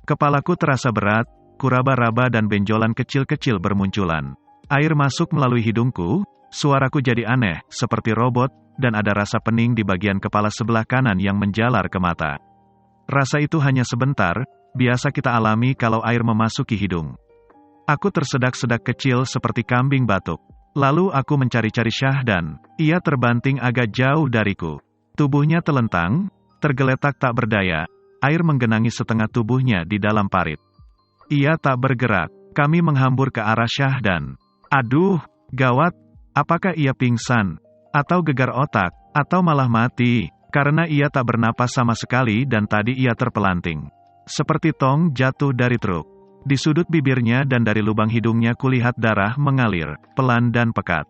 Kepalaku terasa berat, kuraba-raba dan benjolan kecil-kecil bermunculan. Air masuk melalui hidungku, suaraku jadi aneh, seperti robot, dan ada rasa pening di bagian kepala sebelah kanan yang menjalar ke mata. Rasa itu hanya sebentar, biasa kita alami kalau air memasuki hidung. Aku tersedak-sedak kecil seperti kambing batuk. Lalu aku mencari-cari Syahdan. Ia terbanting agak jauh dariku. Tubuhnya telentang, tergeletak tak berdaya. Air menggenangi setengah tubuhnya di dalam parit. Ia tak bergerak. Kami menghambur ke arah Syahdan. Aduh, gawat. Apakah ia pingsan? Atau gegar otak? Atau malah mati? Karena ia tak bernapas sama sekali dan tadi ia terpelanting. Seperti tong jatuh dari truk. Di sudut bibirnya dan dari lubang hidungnya kulihat darah mengalir, pelan dan pekat.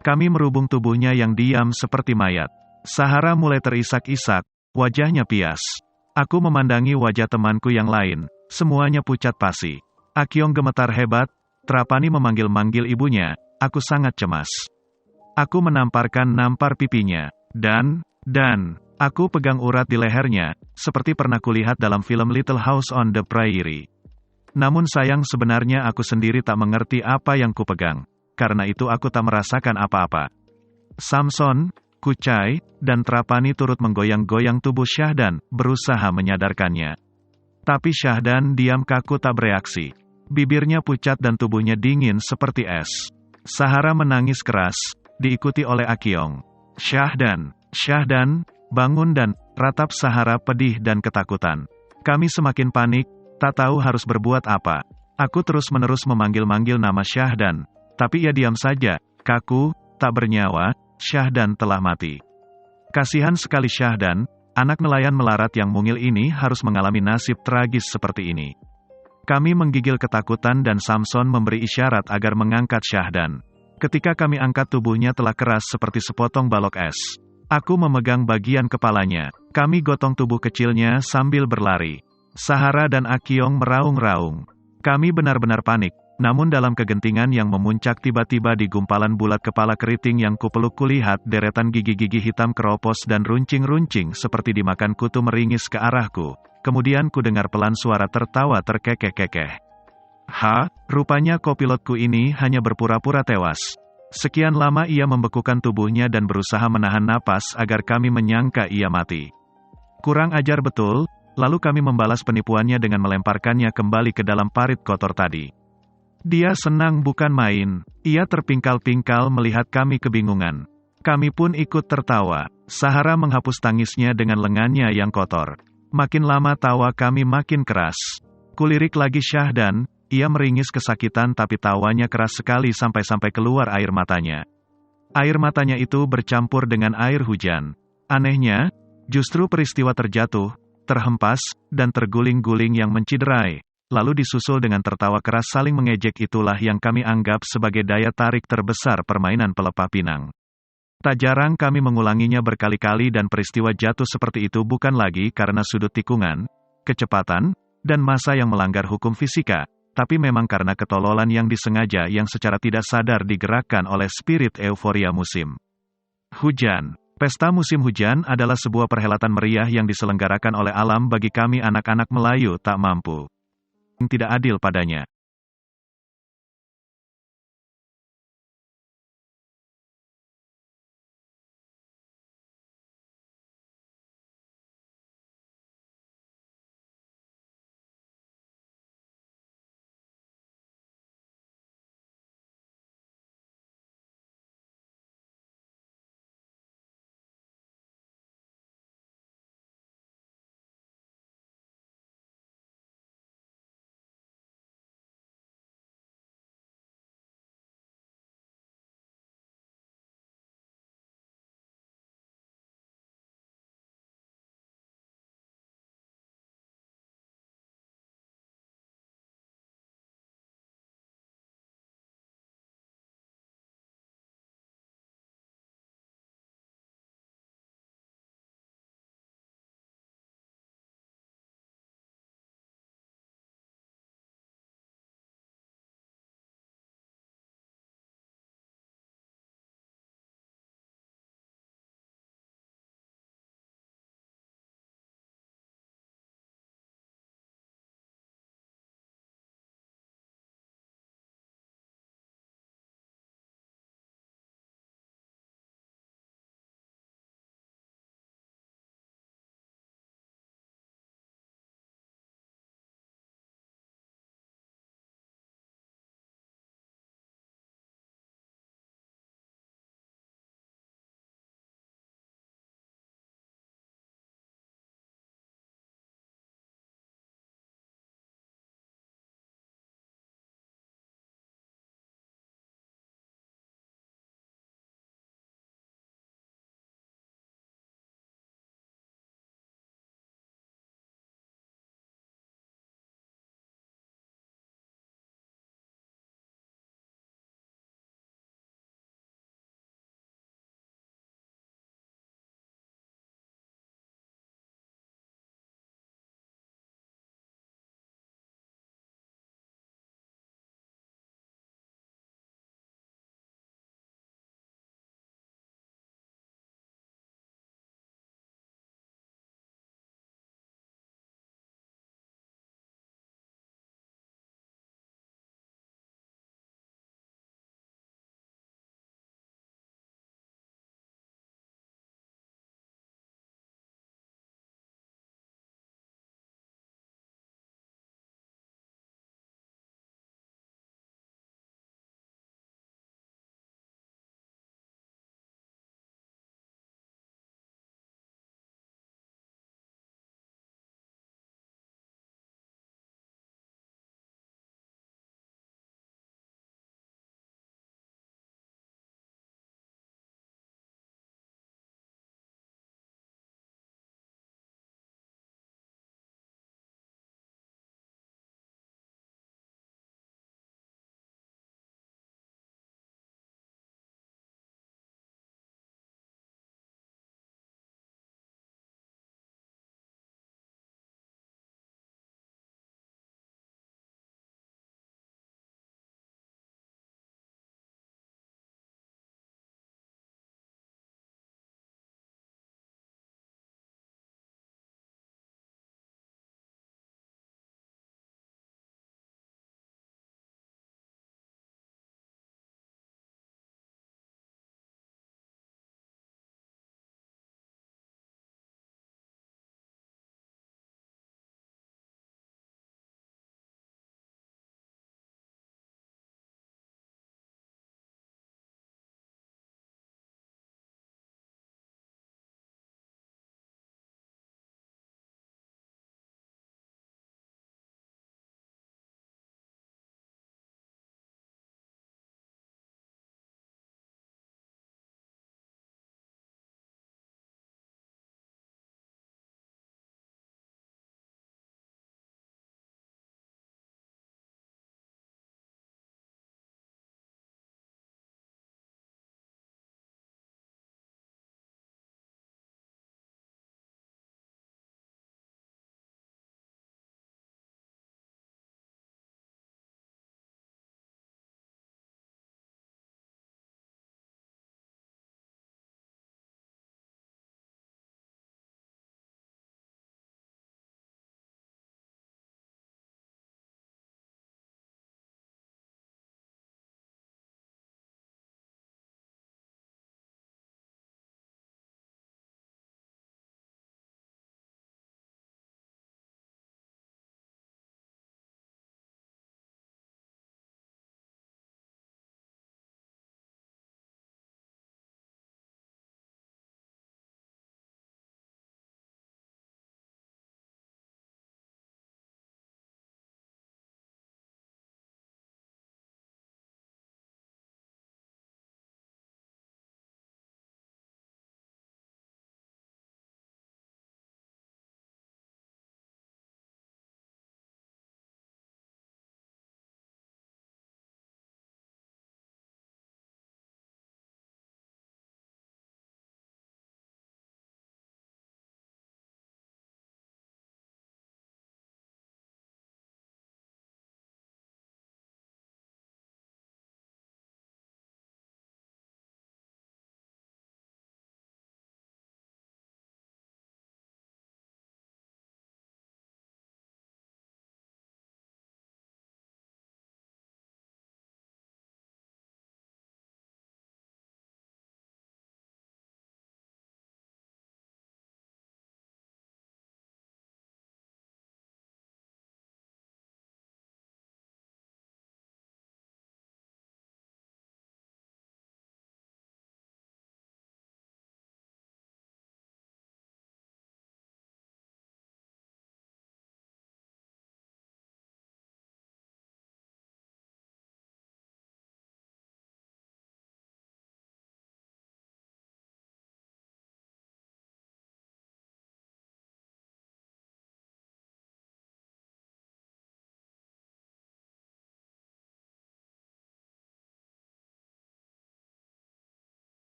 Kami merubung tubuhnya yang diam seperti mayat. Sahara mulai terisak-isak, wajahnya pias. Aku memandangi wajah temanku yang lain, semuanya pucat pasi. Akyong gemetar hebat, Trapani memanggil-manggil ibunya, aku sangat cemas. Aku nampar pipinya, dan, aku pegang urat di lehernya, seperti pernah kulihat dalam film Little House on the Prairie. Namun sayang sebenarnya aku sendiri tak mengerti apa yang kupegang. Karena itu aku tak merasakan apa-apa. Samson, Kucai, dan Trapani turut menggoyang-goyang tubuh Syahdan, berusaha menyadarkannya. Tapi Syahdan diam kaku tak bereaksi. Bibirnya pucat dan tubuhnya dingin seperti es. Sahara menangis keras, diikuti oleh Akyong. Syahdan, bangun dan, ratap Sahara pedih dan ketakutan. Kami semakin panik, tak tahu harus berbuat apa. Aku terus-menerus memanggil-manggil nama Syahdan, tapi ia diam saja, kaku, tak bernyawa, Syahdan telah mati. Kasihan sekali Syahdan, anak nelayan melarat yang mungil ini harus mengalami nasib tragis seperti ini. Kami menggigil ketakutan dan Samson memberi isyarat agar mengangkat Syahdan. Ketika kami angkat tubuhnya telah keras seperti sepotong balok es. Aku memegang bagian kepalanya. Kami gotong tubuh kecilnya sambil berlari. Sahara dan Akyong meraung-raung. Kami benar-benar panik. Namun dalam kegentingan yang memuncak tiba-tiba di gumpalan bulat kepala keriting yang kupeluk kulihat deretan gigi-gigi hitam keropos dan runcing-runcing seperti dimakan kutu meringis ke arahku. Kemudian ku dengar pelan suara tertawa terkekeh-kekeh. Rupanya kopilotku ini hanya berpura-pura tewas. Sekian lama ia membekukan tubuhnya dan berusaha menahan napas agar kami menyangka ia mati. Kurang ajar betul, lalu kami membalas penipuannya dengan melemparkannya kembali ke dalam parit kotor tadi. Dia senang bukan main, ia terpingkal-pingkal melihat kami kebingungan. Kami pun ikut tertawa. Sahara menghapus tangisnya dengan lengannya yang kotor. Makin lama tawa kami makin keras. Kulirik lagi Syahdan. Ia meringis kesakitan tapi tawanya keras sekali sampai-sampai keluar air matanya. Air matanya itu bercampur dengan air hujan. Anehnya, justru peristiwa terjatuh, terhempas, dan terguling-guling yang menciderai, lalu disusul dengan tertawa keras saling mengejek itulah yang kami anggap sebagai daya tarik terbesar permainan pelepah pinang. Tak jarang kami mengulanginya berkali-kali dan peristiwa jatuh seperti itu bukan lagi karena sudut tikungan, kecepatan, dan massa yang melanggar hukum fisika, tapi memang karena ketololan yang disengaja yang secara tidak sadar digerakkan oleh spirit euforia musim hujan. Pesta musim hujan adalah sebuah perhelatan meriah yang diselenggarakan oleh alam bagi kami anak-anak Melayu tak mampu. Tidak adil padanya.